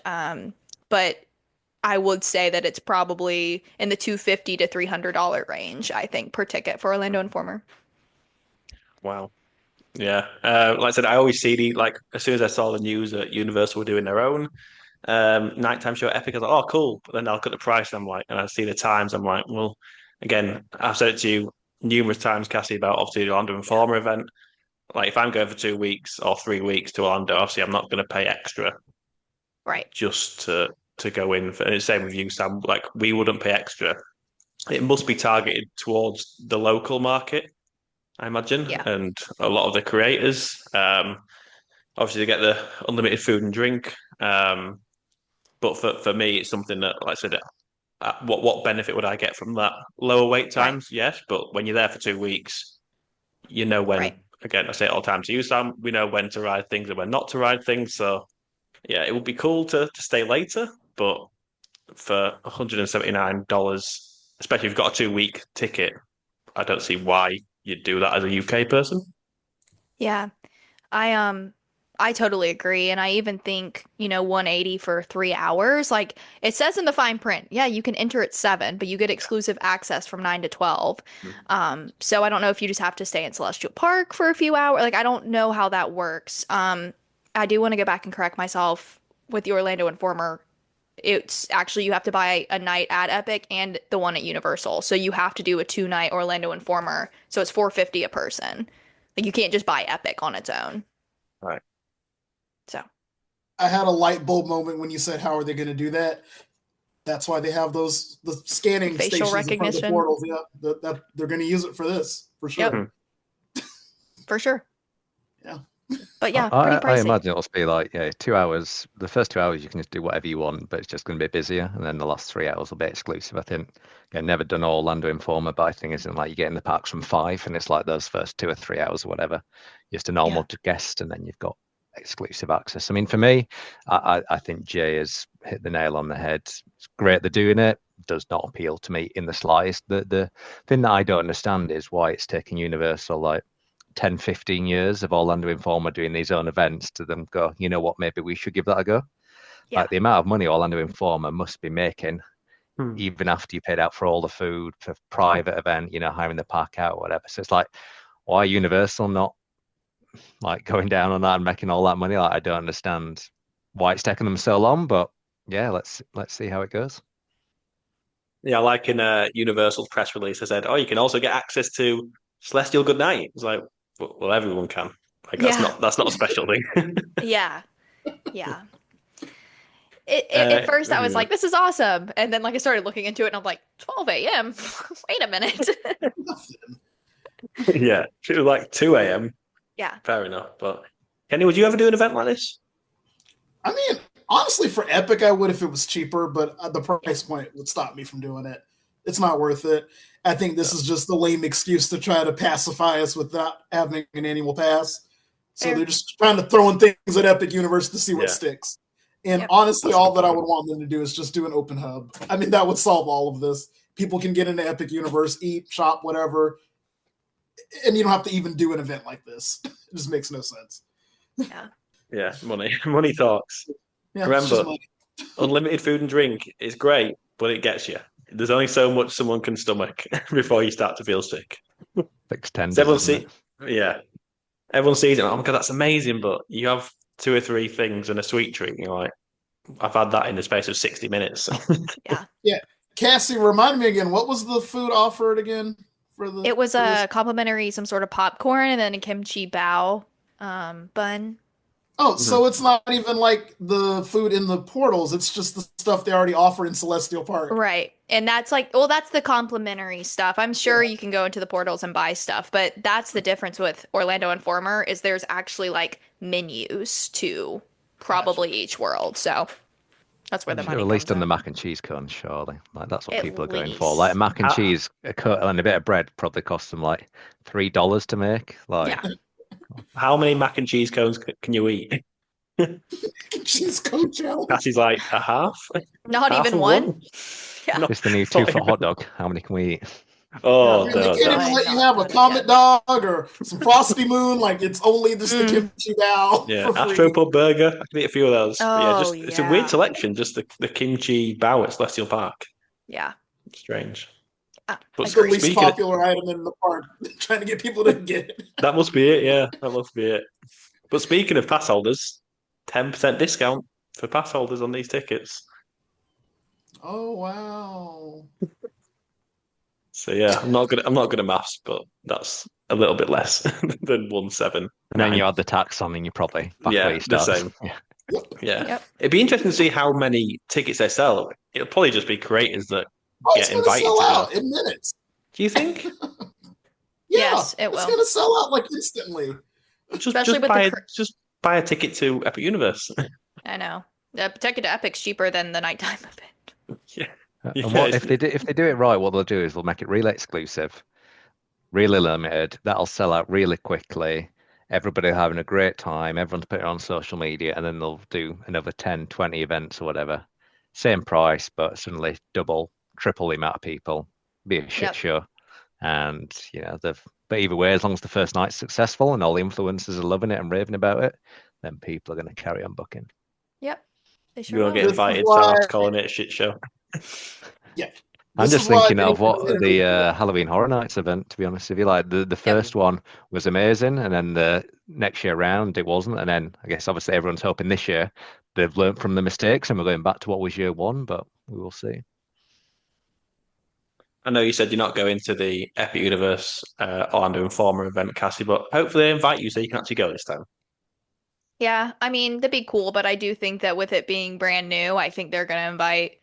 Speaker 4: but I would say that it's probably in the $250 to $300 range, I think, per ticket for Orlando Informer.
Speaker 1: wow? Yeah, like I said, I always see the like as soon as I saw the news that Universal were doing their own nighttime show at Epic, I was like, oh, cool. But then I'll look at the price, and I'm like, and I see the times, I'm like, well, again, I've said it to you numerous times, Cassie, about obviously the Orlando
Speaker 4: Yeah.
Speaker 1: Informer event. Like, if I'm going for 2 weeks or 3 weeks to Orlando, obviously I'm not going to pay extra
Speaker 4: Right.
Speaker 1: just to go in. And it's the same with you, Sam. Like, we wouldn't pay extra. It must be targeted towards the local market, I imagine,
Speaker 4: Yeah.
Speaker 1: and a lot of the creators. Obviously, they get the unlimited food and drink. But for me, it's something that, like I said, what benefit would I get from that? Lower wait
Speaker 4: Right.
Speaker 1: times, yes, but when you're there for 2 weeks, you know
Speaker 4: Right.
Speaker 1: when. Again, I say it all the time to you, Sam. We know when to ride things and when not to ride things. So yeah, it would be cool to stay later, but for $179, especially if you've got a 2 week ticket, I don't see why you'd do that as a UK person.
Speaker 4: Yeah. I um I totally agree, and I even think, 180 for 3 hours. Like it says in the fine print, yeah, you can enter at 7, but you get exclusive access from 9 to 12. So I don't know if you just have to stay in Celestial Park for a few hours. Like I don't know how that works. I do want to go back and correct myself with the Orlando Informer. It's actually you have to buy a night at Epic and the one at Universal. So you have to do a 2-night Orlando Informer. So it's 450 a person. Like you can't just buy Epic on its own.
Speaker 1: Right.
Speaker 4: So
Speaker 2: I had a light bulb moment when you said, "How are they going to do that?" That's why they have the scanning
Speaker 4: facial
Speaker 2: stations in front of the
Speaker 4: recognition.
Speaker 2: portals. Yeah, they're going to use it for this for
Speaker 4: Yep,
Speaker 2: sure.
Speaker 4: for sure.
Speaker 2: Yeah.
Speaker 4: But
Speaker 3: I,
Speaker 4: yeah, pretty
Speaker 3: I
Speaker 4: pricey.
Speaker 3: imagine it'll be like, 2 hours. The first 2 hours you can just do whatever you want, but it's just going to be busier. And then the last 3 hours will be exclusive. I think. I've never done Orlando Informer, but I think it's like you get in the parks from 5, and it's like those first 2 or 3 hours or whatever, just a
Speaker 4: Yeah.
Speaker 3: normal guest, and then you've got exclusive access. I mean, for me, I think Jay has hit the nail on the head. It's great they're doing it. Does not appeal to me in the slightest. The thing that I don't understand is why it's taking Universal like 10, 15 years of Orlando Informer doing these own events to them go, you know what, maybe we should give that a go.
Speaker 4: Yeah.
Speaker 3: Like the amount of money Orlando Informer must be making, even after you paid out for all the food, for private event, hiring the park out or whatever. So it's like, why Universal not like going down on that and making all that money? Like, I don't understand why it's taking them so long, but yeah, let's see how it goes.
Speaker 1: Yeah, like in a Universal press release, I said, "Oh, you can also get access to Celestial Goodnight." It's like, well, everyone can. Like that's not a special thing.
Speaker 4: Yeah. At first, I was like, "This is awesome," and then I started looking into it, and I'm like, "12 a.m. Wait a minute."
Speaker 1: Yeah, it was like 2 a.m.
Speaker 4: Yeah.
Speaker 1: Fair enough. But Kenny, would you ever do an event like this?
Speaker 2: I mean, honestly, for Epic, I would if it was cheaper, but the price point would stop me from doing it. It's not worth it. I think this is just the lame excuse to try to pacify us without having an annual pass. So they're just trying to throw in things at Epic Universe to see what sticks. And honestly, all that I would want them to do is just do an open hub. I mean, that would solve all of this. People can get into Epic Universe, eat, shop, whatever, and you don't have to even do an event like this. It just makes no sense.
Speaker 1: Yeah, money talks.
Speaker 2: Yeah,
Speaker 1: remember, unlimited food and drink is great, but it gets you. There's only so much someone can stomach before you start to feel sick.
Speaker 3: Extended,
Speaker 1: everyone sees it. Oh my god, that's amazing! But you have 2 or 3 things and a sweet treat. You're like, I've had that in the space of 60 minutes.
Speaker 2: Yeah. Cassie, remind me again, what was the food offered again?
Speaker 4: It was a complimentary, some sort of popcorn, and then a kimchi bao bun.
Speaker 2: Oh, so it's not even like the food in the portals. It's just the stuff they already offer in Celestial Park.
Speaker 4: Right. And that's that's the complimentary stuff. I'm sure you can go into the portals and buy stuff, but that's the difference with Orlando Informer is there's actually like menus to probably each world. So that's where the money comes
Speaker 3: released on
Speaker 4: in.
Speaker 3: the mac and cheese cone, surely. Like that's what
Speaker 4: At
Speaker 3: people are going
Speaker 4: least.
Speaker 3: for. Like a mac and cheese, a cut and a bit of bread probably costs them like $3 to make. Like,
Speaker 1: how many mac and cheese cones can you eat?
Speaker 2: Cheese cone challenge.
Speaker 1: Cassie's like a half.
Speaker 4: Not
Speaker 1: half
Speaker 4: even one. Yeah.
Speaker 3: It's the new 2-foot hot dog. How many can we eat?
Speaker 1: Oh,
Speaker 2: they can't even let you have a Comet dog or some Frosty Moon. Like it's only just the kimchi bao.
Speaker 1: Yeah, Astropub burger. I can eat a few of those.
Speaker 4: Oh,
Speaker 1: it's a weird selection. Just the kimchi bao at Celestial Park.
Speaker 4: Yeah.
Speaker 1: Strange.
Speaker 2: But it's the least popular item in the park. Trying to get people to get it.
Speaker 1: That must be it. Yeah, that must be it. But speaking of pass holders, 10% discount for pass holders on these tickets.
Speaker 2: Oh wow!
Speaker 1: So yeah, I'm not good at maths, but that's a little bit less than 1,700.
Speaker 3: And then you add the tax on, and you're probably back where you
Speaker 1: the
Speaker 3: started.
Speaker 1: same. Yeah. It'd be interesting to see how many tickets they sell. It'll probably just be creators that get invited
Speaker 2: sell
Speaker 1: to
Speaker 2: out
Speaker 1: go.
Speaker 2: in minutes.
Speaker 1: Do you think?
Speaker 4: Yes, it will.
Speaker 2: It's gonna sell out like instantly.
Speaker 4: Especially
Speaker 1: just buy a ticket to Epic Universe.
Speaker 4: I know. The ticket to Epic's cheaper than the nighttime event.
Speaker 1: Yeah.
Speaker 3: And if they do it right, what they'll do is they'll make it really exclusive, really limited. That'll sell out really quickly. Everybody having a great time. Everyone's putting it on social media, and then they'll do another 10, 20 events or whatever. Same price, but suddenly double, triple the amount of people. Be a shit show. And but either way, as long as the first night's successful and all the influencers are loving it and raving about it, then people are going to carry on booking.
Speaker 4: Yep. They sure
Speaker 1: You'll
Speaker 4: will.
Speaker 1: get invited, so I'm calling it a shit show.
Speaker 2: Yeah.
Speaker 3: I'm just thinking of what the Halloween Horror Nights event, to be honest with you. Like the first one was amazing, and then the next year round it wasn't. And then I guess obviously everyone's hoping this year they've learned from the mistakes and we're going back to what was year one, but we will see.
Speaker 1: I know you said you're not going to the Epic Universe Orlando Informer event, Cassie, but hopefully they invite you so you can actually go this time.
Speaker 4: Yeah, I mean, that'd be cool, but I do think that with it being brand new, I think they're going to invite,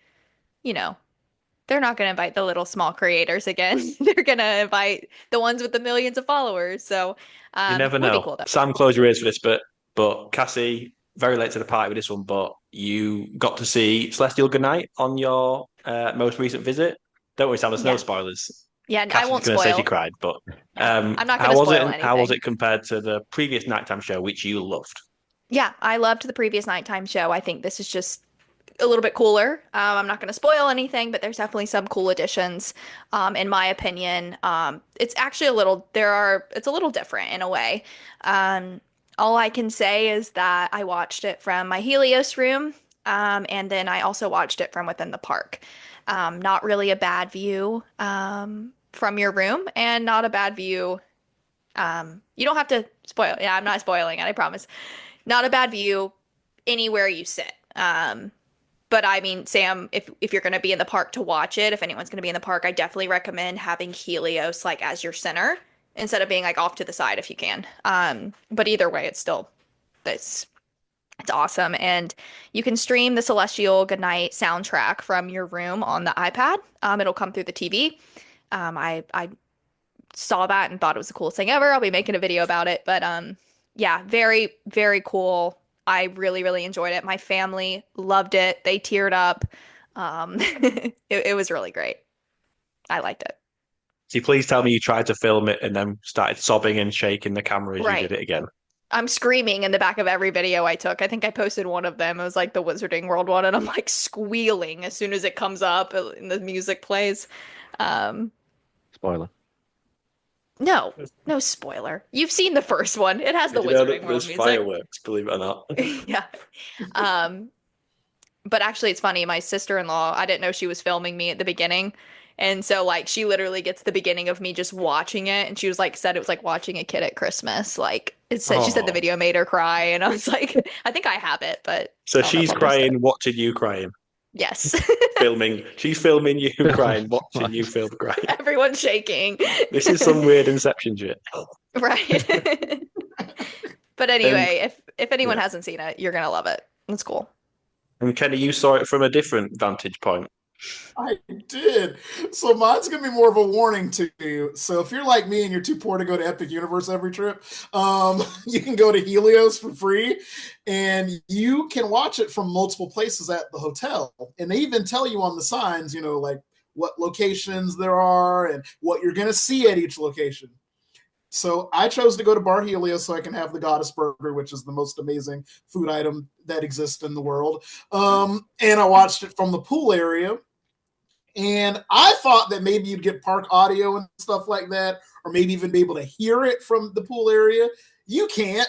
Speaker 4: they're not going to invite the little small creators again. They're going to invite the ones with the millions of followers. So
Speaker 1: you never know.
Speaker 4: Cool,
Speaker 1: Sam, close your ears for this, but Cassie, very late to the party with this one, but you got to see Celestial Goodnight on your most recent visit. Don't worry, Sam, there's no spoilers.
Speaker 4: Yeah,
Speaker 1: Cassie's
Speaker 4: I won't
Speaker 1: going
Speaker 4: spoil.
Speaker 1: to say she cried, but
Speaker 4: I'm not going to spoil anything.
Speaker 1: How was it compared to the previous nighttime show, which you loved?
Speaker 4: Yeah, I loved the previous nighttime show. I think this is just a little bit cooler. I'm not going to spoil anything, but there's definitely some cool additions, in my opinion. It's actually it's a little different in a way. Um, all I can say is that I watched it from my Helios room, and then I also watched it from within the park. Not really a bad view, from your room, and not a bad view. You don't have to spoil. Yeah, I'm not spoiling it, I promise. Not a bad view anywhere you sit. But I mean, Sam, if you're going to be in the park to watch it, if anyone's going to be in the park, I definitely recommend having Helios like as your center instead of being like off to the side if you can. But either way, it's it's awesome, and you can stream the Celestial Goodnight soundtrack from your room on the iPad. It'll come through the TV. I saw that and thought it was the coolest thing ever. I'll be making a video about it, but yeah, very very cool. I really, really enjoyed it. My family loved it. They teared up. It was really great. I liked it.
Speaker 1: So please tell me you tried to film it and then started sobbing and shaking the camera as you
Speaker 4: Right.
Speaker 1: did it again.
Speaker 4: I'm screaming in the back of every video I took. I think I posted one of them. It was like the Wizarding World one, and I'm like squealing as soon as it comes up and the music plays. Um,
Speaker 3: Spoiler.
Speaker 4: no, no spoiler. You've seen the first one. It has the
Speaker 1: Did you know that
Speaker 4: Wizarding World
Speaker 1: there's
Speaker 4: music.
Speaker 1: fireworks, believe it or not?
Speaker 4: Yeah. Um, But actually, it's funny. My sister-in-law, I didn't know she was filming me at the beginning. And so, like, she literally gets the beginning of me just watching it. And she was like, said it was like watching a kid at Christmas. Like, she said the
Speaker 1: Oh.
Speaker 4: video made her cry. And I was like, I think I have it, but
Speaker 1: So
Speaker 4: I don't know if
Speaker 1: she's
Speaker 4: I'll post it.
Speaker 1: crying, watching you crying.
Speaker 4: Yes.
Speaker 1: She's filming you crying, watching you film crying.
Speaker 4: Everyone's shaking.
Speaker 1: This is some weird Inception shit.
Speaker 4: Right. But anyway, if anyone hasn't seen it, you're gonna love it. It's cool.
Speaker 1: And Kenny, you saw it from a different vantage point.
Speaker 2: I did. So mine's gonna be more of a warning to you. So if you're like me and you're too poor to go to Epic Universe every trip, you can go to Helios for free, and you can watch it from multiple places at the hotel. And they even tell you on the signs, like what locations there are and what you're gonna see at each location. So I chose to go to Bar Helios so I can have the Goddess Burger, which is the most amazing food item that exists in the world. And I watched it from the pool area. And I thought that maybe you'd get park audio and stuff like that, or maybe even be able to hear it from the pool area. You can't.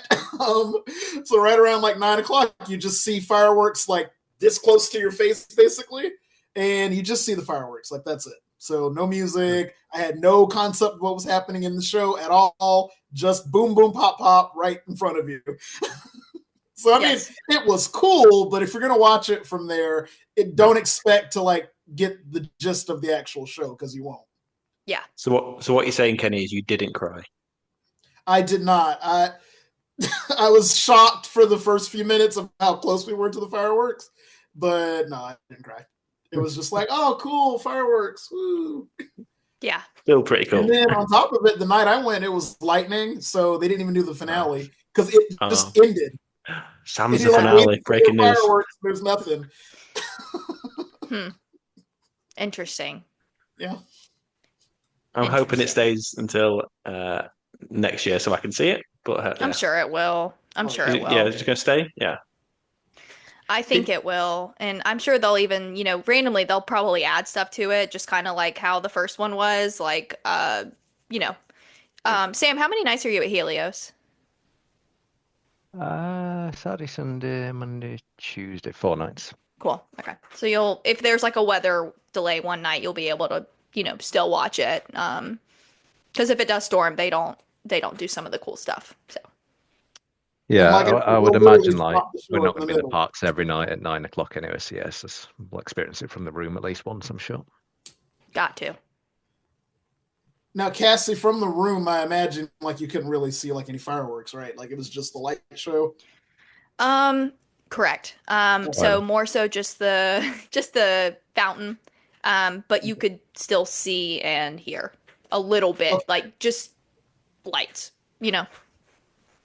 Speaker 2: So right around like 9 o'clock, you just see fireworks like this close to your face, basically. And you just see the fireworks. Like, that's it. So no music. I had no concept of what was happening in the show at all. Just boom, boom, pop, pop right in front of you. So, I mean, it was cool, but if you're going to watch it from there, don't expect to like get the gist of the actual show, because you won't.
Speaker 4: Yeah.
Speaker 1: So what you're saying, Kenny, is you didn't cry?
Speaker 2: I did not. I was shocked for the first few minutes of how close we were to the fireworks, but no, I didn't cry. It was just like, oh, cool, fireworks, woo.
Speaker 4: Yeah.
Speaker 1: Still pretty cool.
Speaker 2: And then on top of it, the night I went, it was lightning, so they didn't even do the finale because it just ended.
Speaker 1: Sam's the finale. Breaking news.
Speaker 2: Fireworks, there's nothing.
Speaker 4: Interesting.
Speaker 2: Yeah.
Speaker 1: I'm hoping it stays until next year so I can see it. But
Speaker 4: I'm sure it will. I'm sure it will.
Speaker 1: Yeah, is it going to stay? Yeah.
Speaker 4: I think it will. And I'm sure they'll even, randomly they'll probably add stuff to it, just kind of like how the first one was. Like, Sam, how many nights are you at Helios?
Speaker 3: Saturday, Sunday, Monday, Tuesday, 4 nights.
Speaker 4: Cool. Okay. So if there's like a weather delay one night, you'll be able to, still watch it. Because if it does storm, they don't do some of the cool stuff. So.
Speaker 3: Yeah, I would imagine like we're not going to be in the parks every night at 9 o'clock anyway. So yes, we'll experience it from the room at least once, I'm sure. Got to.
Speaker 2: Now, Cassie, from the room, I imagine like you couldn't really see like any fireworks, right? Like it was just the light show.
Speaker 4: Correct. So more so just the fountain. But you could still see and hear a little bit, like just lights,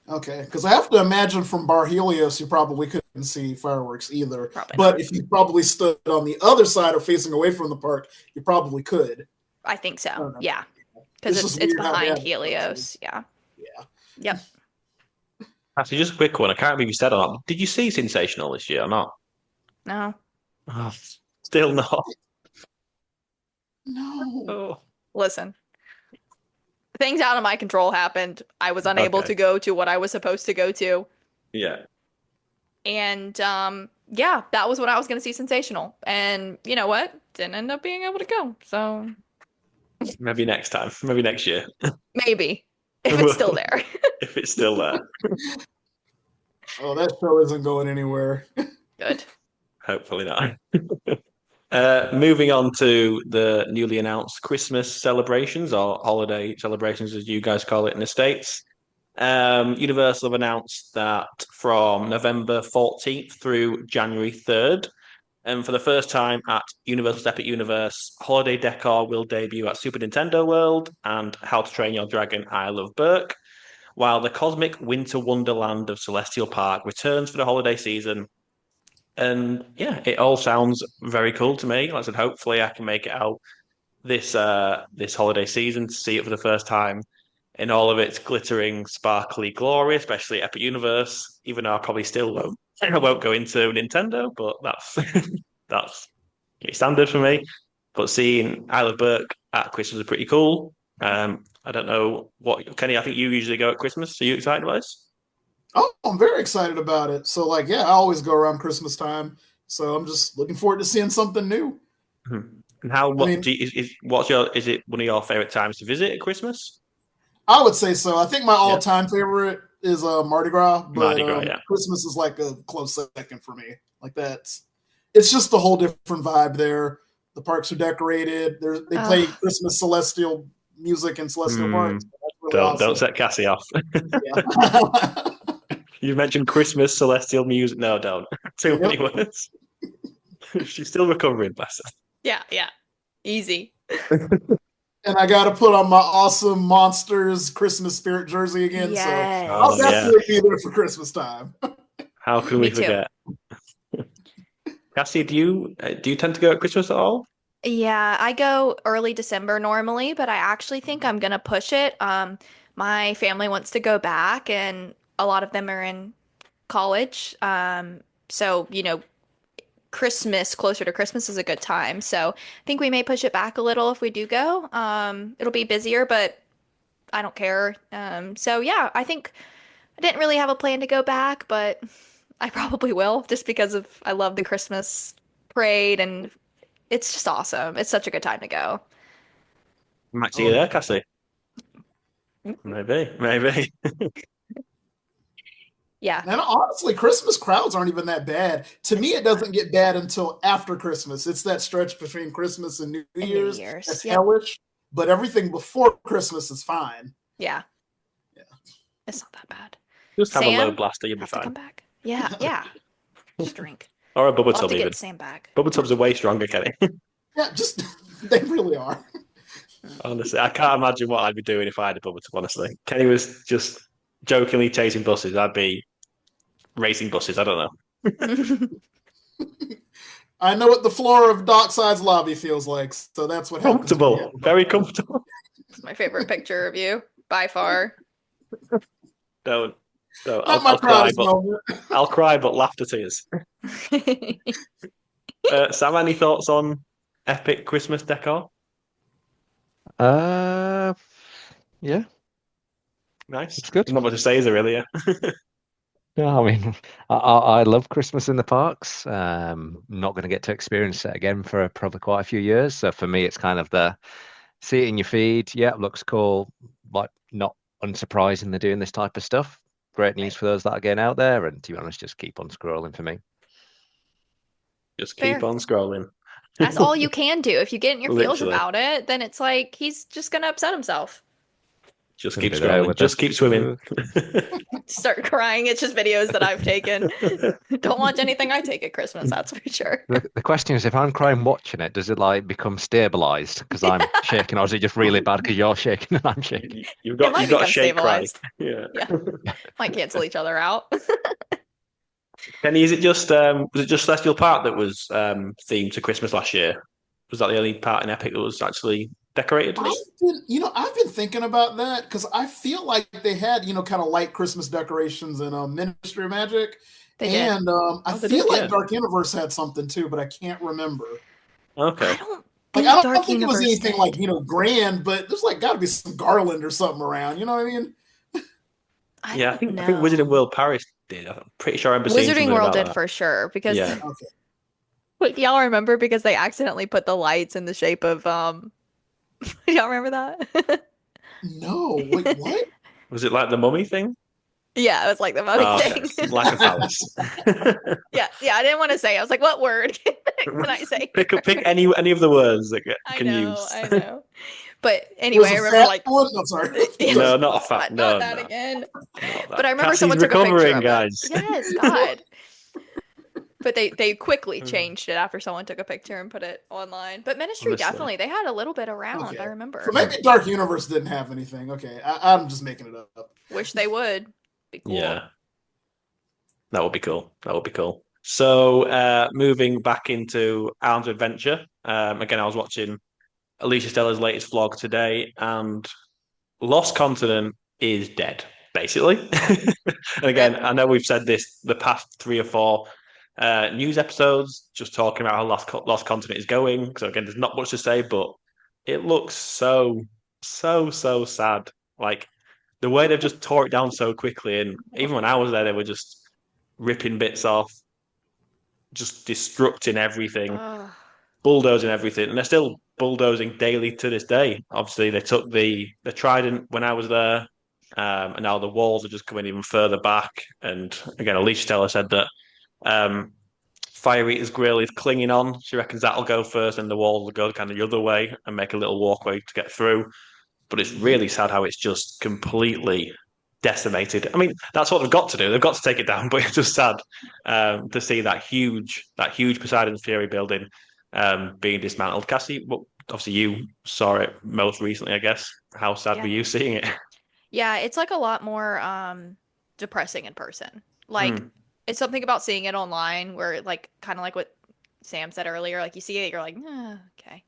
Speaker 2: Okay, because I have to imagine from Bar Helios, you probably couldn't see fireworks either.
Speaker 4: Probably
Speaker 2: but
Speaker 4: not.
Speaker 2: If you probably stood on the other side or facing away from the park, you probably could.
Speaker 4: I think so. Yeah, because it's behind Helios. Yeah.
Speaker 2: Yeah.
Speaker 4: Yep.
Speaker 1: Actually, just a quick one. I can't remember if you said or not. Did you see Sensational this year or not?
Speaker 4: No.
Speaker 1: Oh, still not.
Speaker 2: No.
Speaker 1: Oh,
Speaker 4: Listen, things out of my control happened. I was unable
Speaker 1: okay.
Speaker 4: to go to what I was supposed to go to.
Speaker 1: Yeah.
Speaker 4: And yeah, that was when I was going to see Sensational. And you know what? Didn't end up being able to go. So
Speaker 1: Maybe next time. Maybe next year.
Speaker 4: maybe if it's still there.
Speaker 1: If it's still there.
Speaker 2: Oh, that show isn't going anywhere.
Speaker 4: Good.
Speaker 1: Hopefully not. Moving on to the newly announced Christmas celebrations or holiday celebrations, as you guys call it in the States. Universal have announced that from November 14th through January 3rd, and for the first time at Universal's Epic Universe, holiday decor will debut at Super Nintendo World and How to Train Your Dragon Isle of Berk, while the Cosmic Winter Wonderland of Celestial Park returns for the holiday season. And yeah, it all sounds very cool to me. Like I said, hopefully I can make it out this holiday season to see it for the first time in all of its glittering, sparkly glory, especially Epic Universe. Even though I probably still won't, I won't go into Nintendo, but that's that's standard for me. But seeing Isle of Berk at Christmas is pretty cool. I don't know what Kenny. I think you usually go at Christmas. Are you excited about this?
Speaker 2: Oh, I'm very excited about it. So, like, yeah, I always go around Christmas time. So I'm just looking forward to seeing something new.
Speaker 1: And how
Speaker 2: I
Speaker 1: what
Speaker 2: mean,
Speaker 1: do you, what's your is it one of your favorite times to visit at Christmas?
Speaker 2: I would say so. I think my
Speaker 1: Yeah,
Speaker 2: all-time favorite is Mardi Gras, but
Speaker 1: Mardi Gras. Yeah.
Speaker 2: Christmas is like a close second for me. Like it's just a whole different vibe there. The parks are decorated. They play
Speaker 4: Ugh.
Speaker 2: Christmas celestial music in Celestial
Speaker 1: Hmm.
Speaker 2: Park. So that's really
Speaker 1: Don't
Speaker 2: awesome.
Speaker 1: set Cassie off.
Speaker 2: Yeah.
Speaker 1: You mentioned Christmas celestial music. No, don't. Too many
Speaker 2: Yep.
Speaker 1: words. She's still recovering, bless
Speaker 4: Yeah, yeah. Easy.
Speaker 1: her.
Speaker 2: And I got to put on my awesome Monsters Christmas spirit jersey again. So I'll
Speaker 1: Oh yeah.
Speaker 4: Yes.
Speaker 2: definitely be there for Christmas time.
Speaker 1: How can we
Speaker 4: Me too.
Speaker 1: forget? Cassie, do you tend to go at Christmas at all?
Speaker 4: Yeah, I go early December normally, but I actually think I'm gonna push it. My family wants to go back, and a lot of them are in college. So Christmas, closer to Christmas is a good time. So I think we may push it back a little if we do go. It'll be busier, but I don't care. So yeah, I think I didn't really have a plan to go back, but I probably will just because of I love the Christmas parade and it's just awesome. It's such a good time to go.
Speaker 1: Might see
Speaker 2: Oh,
Speaker 1: you
Speaker 2: yeah.
Speaker 1: there, Cassie. Maybe, maybe.
Speaker 4: Yeah,
Speaker 2: And honestly, Christmas crowds aren't even that bad. To me, it doesn't get bad until after Christmas. It's that stretch between Christmas and New
Speaker 4: and New
Speaker 2: Year's
Speaker 4: Year's.
Speaker 2: that's
Speaker 4: Yep.
Speaker 2: hellish. But everything before Christmas is fine.
Speaker 4: Yeah,
Speaker 2: Yeah.
Speaker 4: it's not that bad.
Speaker 1: Just have a load
Speaker 4: Sam,
Speaker 1: blaster, you'll be
Speaker 4: have to
Speaker 1: fine.
Speaker 4: come back. Yeah, yeah. Just drink.
Speaker 1: Or a bubble
Speaker 4: I'll have
Speaker 1: tub,
Speaker 4: to
Speaker 1: even.
Speaker 4: get Sam back.
Speaker 1: Bubble tubs are way stronger, Kenny.
Speaker 2: Yeah, just they really are.
Speaker 1: Honestly, I can't imagine what I'd be doing if I had a bubble tub, honestly. Kenny was just jokingly chasing buses. I'd be racing buses. I don't know.
Speaker 2: I know what the floor of Dockside's lobby feels like, so that's what happens.
Speaker 1: Comfortable. Very comfortable.
Speaker 4: It's my favorite picture of you by far.
Speaker 1: Don't.
Speaker 2: Not
Speaker 1: I'll,
Speaker 2: my
Speaker 1: I'll cry,
Speaker 2: proudest
Speaker 1: but
Speaker 2: moment.
Speaker 1: I'll cry, but laughter tears. Sam, any thoughts on epic Christmas decor?
Speaker 3: Uh, yeah,
Speaker 1: Nice.
Speaker 3: it's good.
Speaker 1: Not much to say, is there really? Yeah.
Speaker 3: Yeah, I mean, I love Christmas in the parks. Not going to get to experience it again for probably quite a few years. So for me, it's kind of the see it in your feed. Yeah, looks cool. Like not unsurprising they're doing this type of stuff. Great news
Speaker 4: Right.
Speaker 3: for those that are getting out there. And to be honest, just keep on scrolling for me.
Speaker 1: Just keep
Speaker 4: Fair.
Speaker 1: on scrolling.
Speaker 4: That's all you can do. If you get in your feels
Speaker 1: Literally.
Speaker 4: about it, then it's like he's just gonna upset himself.
Speaker 1: Just
Speaker 3: Gonna
Speaker 1: keep
Speaker 3: be there
Speaker 1: scrolling.
Speaker 3: with
Speaker 1: Just
Speaker 3: this.
Speaker 1: keep swimming.
Speaker 4: Start crying. It's just videos that I've taken. Don't watch anything I take at Christmas, that's for sure.
Speaker 3: The question is, if I'm crying watching it, does it like become stabilized because I'm shaking, or is it just really bad because you're shaking and I'm shaking?
Speaker 1: You've
Speaker 4: It
Speaker 1: got
Speaker 4: might
Speaker 1: a
Speaker 4: become
Speaker 1: shake cry.
Speaker 4: stabilized.
Speaker 1: Yeah.
Speaker 4: Yeah. Might cancel each other out.
Speaker 1: Kenny, is it just was it just Celestial Park that was themed to Christmas last year? Was that the only part in Epic that was actually decorated?
Speaker 2: I've been thinking about that because I feel like they had, kind of light Christmas decorations in Ministry of Magic.
Speaker 4: They did.
Speaker 2: And I
Speaker 1: they
Speaker 2: feel
Speaker 1: did,
Speaker 2: like
Speaker 1: yeah.
Speaker 2: Dark Universe had something too, but I can't remember.
Speaker 1: Okay.
Speaker 4: I don't
Speaker 2: Like,
Speaker 4: think
Speaker 2: I don't
Speaker 4: Dark
Speaker 2: think it was
Speaker 4: Universe
Speaker 2: anything
Speaker 4: did.
Speaker 2: like, grand, but there's like got to be some garland or something around. You know what I mean?
Speaker 4: I
Speaker 1: Yeah, I
Speaker 4: don't
Speaker 1: think Wizarding
Speaker 4: know.
Speaker 1: World Paris did. I'm pretty sure I remember seeing
Speaker 4: Wizarding
Speaker 1: something
Speaker 4: World
Speaker 1: about
Speaker 4: did
Speaker 1: that.
Speaker 4: for sure because
Speaker 1: Yeah.
Speaker 2: Okay.
Speaker 4: Wait, y'all remember because they accidentally put the lights in the shape of y'all remember that?
Speaker 2: No, wait, what?
Speaker 1: Was it like the mummy thing?
Speaker 4: Yeah, it was like the mummy
Speaker 1: Oh, okay.
Speaker 4: thing.
Speaker 1: Like a phallus.
Speaker 4: Yeah, I didn't want to say. I was like, what word can I say
Speaker 1: Pick
Speaker 4: here?
Speaker 1: any of the words that
Speaker 4: I
Speaker 1: can
Speaker 4: know,
Speaker 1: use.
Speaker 4: I know. But
Speaker 2: Was
Speaker 4: anyway, I
Speaker 2: a
Speaker 4: remember
Speaker 2: fat
Speaker 4: like
Speaker 2: one? No, sorry.
Speaker 4: yeah,
Speaker 1: No, not a fat.
Speaker 4: not
Speaker 1: No,
Speaker 4: that
Speaker 1: no,
Speaker 4: again.
Speaker 1: not
Speaker 4: But I
Speaker 1: that.
Speaker 4: remember
Speaker 1: Cassie's
Speaker 4: someone took a picture
Speaker 1: recovering,
Speaker 4: of it.
Speaker 1: guys.
Speaker 4: Yes, God. But they quickly
Speaker 1: Hmm.
Speaker 4: changed it after someone took a picture and put it online. But Ministry
Speaker 1: Honestly.
Speaker 4: definitely, they had a little bit around, I
Speaker 2: Okay. So
Speaker 4: remember.
Speaker 2: maybe Dark Universe didn't have anything. Okay. I'm just making it up.
Speaker 4: Wish they would. Be cool.
Speaker 1: Yeah, that would be cool. That would be cool. So, moving back into Arms Adventure. Again, I was watching Alicia Stella's latest vlog today, and Lost Continent is dead, basically. And again,
Speaker 4: Rip.
Speaker 1: I know we've said this the past 3 or 4 news episodes, just talking about how Lost Continent is going. So again, there's not much to say, but it looks so sad. Like the way they've just tore it down so quickly, and even when I was there, they were just ripping bits off, just destructing everything,
Speaker 4: Ugh.
Speaker 1: bulldozing everything, and they're still bulldozing daily to this day. Obviously, they took the Trident when I was there, and now the walls are just coming even further back. And again, Alicia Stella said that um, Fire Eater's grill is clinging on. She reckons that'll go first, and the walls will go kind of the other way and make a little walkway to get through. But it's really sad how it's just completely decimated. I mean, that's what they've got to do. They've got to take it down, but it's just sad to see that huge Poseidon's Fury building being dismantled. Cassie, well, obviously you saw it most recently, I guess. How sad were
Speaker 4: Yeah.
Speaker 1: you seeing it?
Speaker 4: Yeah, it's like a lot more depressing in person. Like
Speaker 1: Mm,
Speaker 4: it's something about seeing it online where like kind of like what Sam said earlier, like you see it, you're like, okay.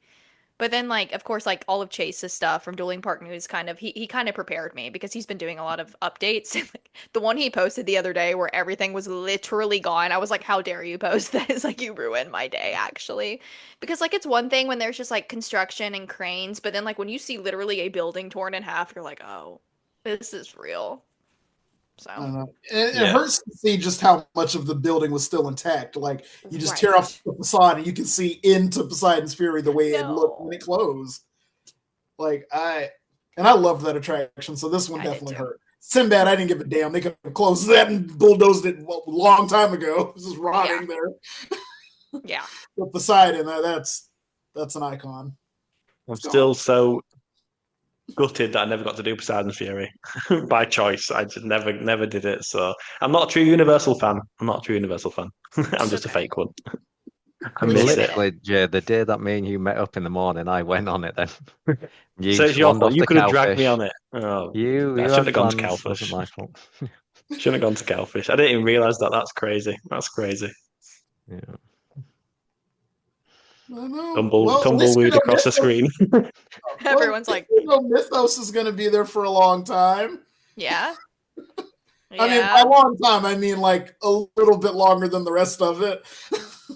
Speaker 4: But then like of course like all of Chase's stuff from Dueling Park News kind of he kind of prepared me because he's been doing a lot of updates. Like, the one he posted the other day where everything was literally gone. I was like, how dare you post this? Like you ruined my day actually. Because like it's one thing when there's just like construction and cranes, but then like when you see literally a building torn in half, you're like, oh, this is real.
Speaker 2: I
Speaker 4: So,
Speaker 2: don't know. It
Speaker 1: yeah.
Speaker 2: hurts to see just how much of the building was still intact. Like you just tear off
Speaker 4: right.
Speaker 2: the facade and you can see into Poseidon's Fury the way it looked when it
Speaker 4: No.
Speaker 2: closed. I loved that attraction, so this one
Speaker 4: I did
Speaker 2: definitely
Speaker 4: too.
Speaker 2: Hurt. Sinbad, I didn't give a damn. They could have closed that and bulldozed it a long time ago. This is
Speaker 4: Yeah.
Speaker 2: rotting there.
Speaker 4: Yeah.
Speaker 2: But Poseidon, that's an icon.
Speaker 1: I'm
Speaker 2: It's
Speaker 1: still
Speaker 2: gone.
Speaker 1: so gutted that I never got to do Poseidon's Fury by choice. I just never did it. So I'm not a true Universal fan. I'm not a true Universal fan. I'm
Speaker 4: It's
Speaker 1: just a
Speaker 4: okay.
Speaker 1: fake one. I
Speaker 4: At least you
Speaker 1: miss
Speaker 4: admit
Speaker 1: it.
Speaker 4: it.
Speaker 3: Literally, Jay, the day that me and you met up in the morning, I went on it then.
Speaker 1: So
Speaker 3: You
Speaker 1: it's your
Speaker 3: swanned
Speaker 1: fault.
Speaker 3: off
Speaker 1: You
Speaker 3: the
Speaker 1: could have dragged me
Speaker 3: cowfish.
Speaker 1: on it. Oh,
Speaker 3: You
Speaker 1: I
Speaker 3: you
Speaker 1: shouldn't
Speaker 3: had
Speaker 1: have gone to
Speaker 3: plans, wasn't
Speaker 1: Cowfish.
Speaker 3: my fault.
Speaker 1: Shouldn't have gone to Cowfish. I didn't even realize that. That's crazy. That's crazy.
Speaker 3: Yeah.
Speaker 2: I know.
Speaker 1: Tumble,
Speaker 2: Well, at least we
Speaker 1: tumbleweed
Speaker 2: know
Speaker 1: across the screen.
Speaker 4: Everyone's like,
Speaker 2: Mythos is going to be there for a long time.
Speaker 4: yeah.
Speaker 2: I mean, by
Speaker 4: Yeah.
Speaker 2: a long time, I mean like a little bit longer than the rest of it.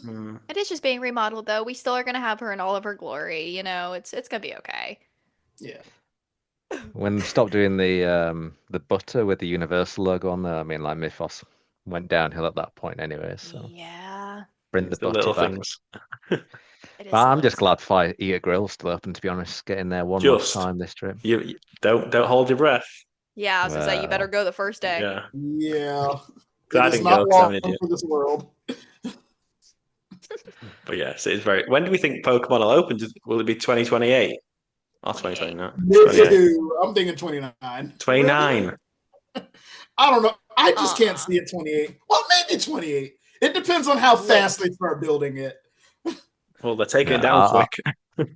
Speaker 1: Hmm.
Speaker 4: It is just being remodeled though. We still are gonna have her in all of her glory, you know. It's gonna be okay.
Speaker 2: Yeah.
Speaker 3: When they stopped doing the butter with the Universal logo on there, I mean, like Mythos went downhill at that point anyway. So
Speaker 4: Yeah.
Speaker 3: bring the
Speaker 1: It's the
Speaker 3: butter
Speaker 1: little
Speaker 3: back.
Speaker 1: things.
Speaker 4: It
Speaker 3: But
Speaker 4: is the
Speaker 3: I'm
Speaker 4: little
Speaker 3: just glad
Speaker 4: stuff.
Speaker 3: Fire Eater Grill's still open. To be honest, getting there one last
Speaker 1: Just
Speaker 3: time this trip.
Speaker 1: you don't hold your breath.
Speaker 4: Yeah, I was gonna say you better
Speaker 3: Well,
Speaker 4: go the first day.
Speaker 1: Yeah,
Speaker 2: Yeah.
Speaker 1: 'cause
Speaker 2: It
Speaker 1: I
Speaker 2: is
Speaker 1: didn't go
Speaker 2: not
Speaker 1: because I'm
Speaker 2: long
Speaker 1: an idiot.
Speaker 2: for this world.
Speaker 1: But yes, it's very. When do we think Pokemon will open? Will it be 2028 or
Speaker 4: 28.
Speaker 1: 2029? 28.
Speaker 2: No, I'm thinking 29.
Speaker 1: 29.
Speaker 2: I don't know. I just can't
Speaker 4: Uh-uh.
Speaker 2: see it 28. Well, maybe 28. It depends on how fast
Speaker 4: Late.
Speaker 2: they start building it.
Speaker 1: Well, they're taking
Speaker 3: yeah,
Speaker 1: it down quick.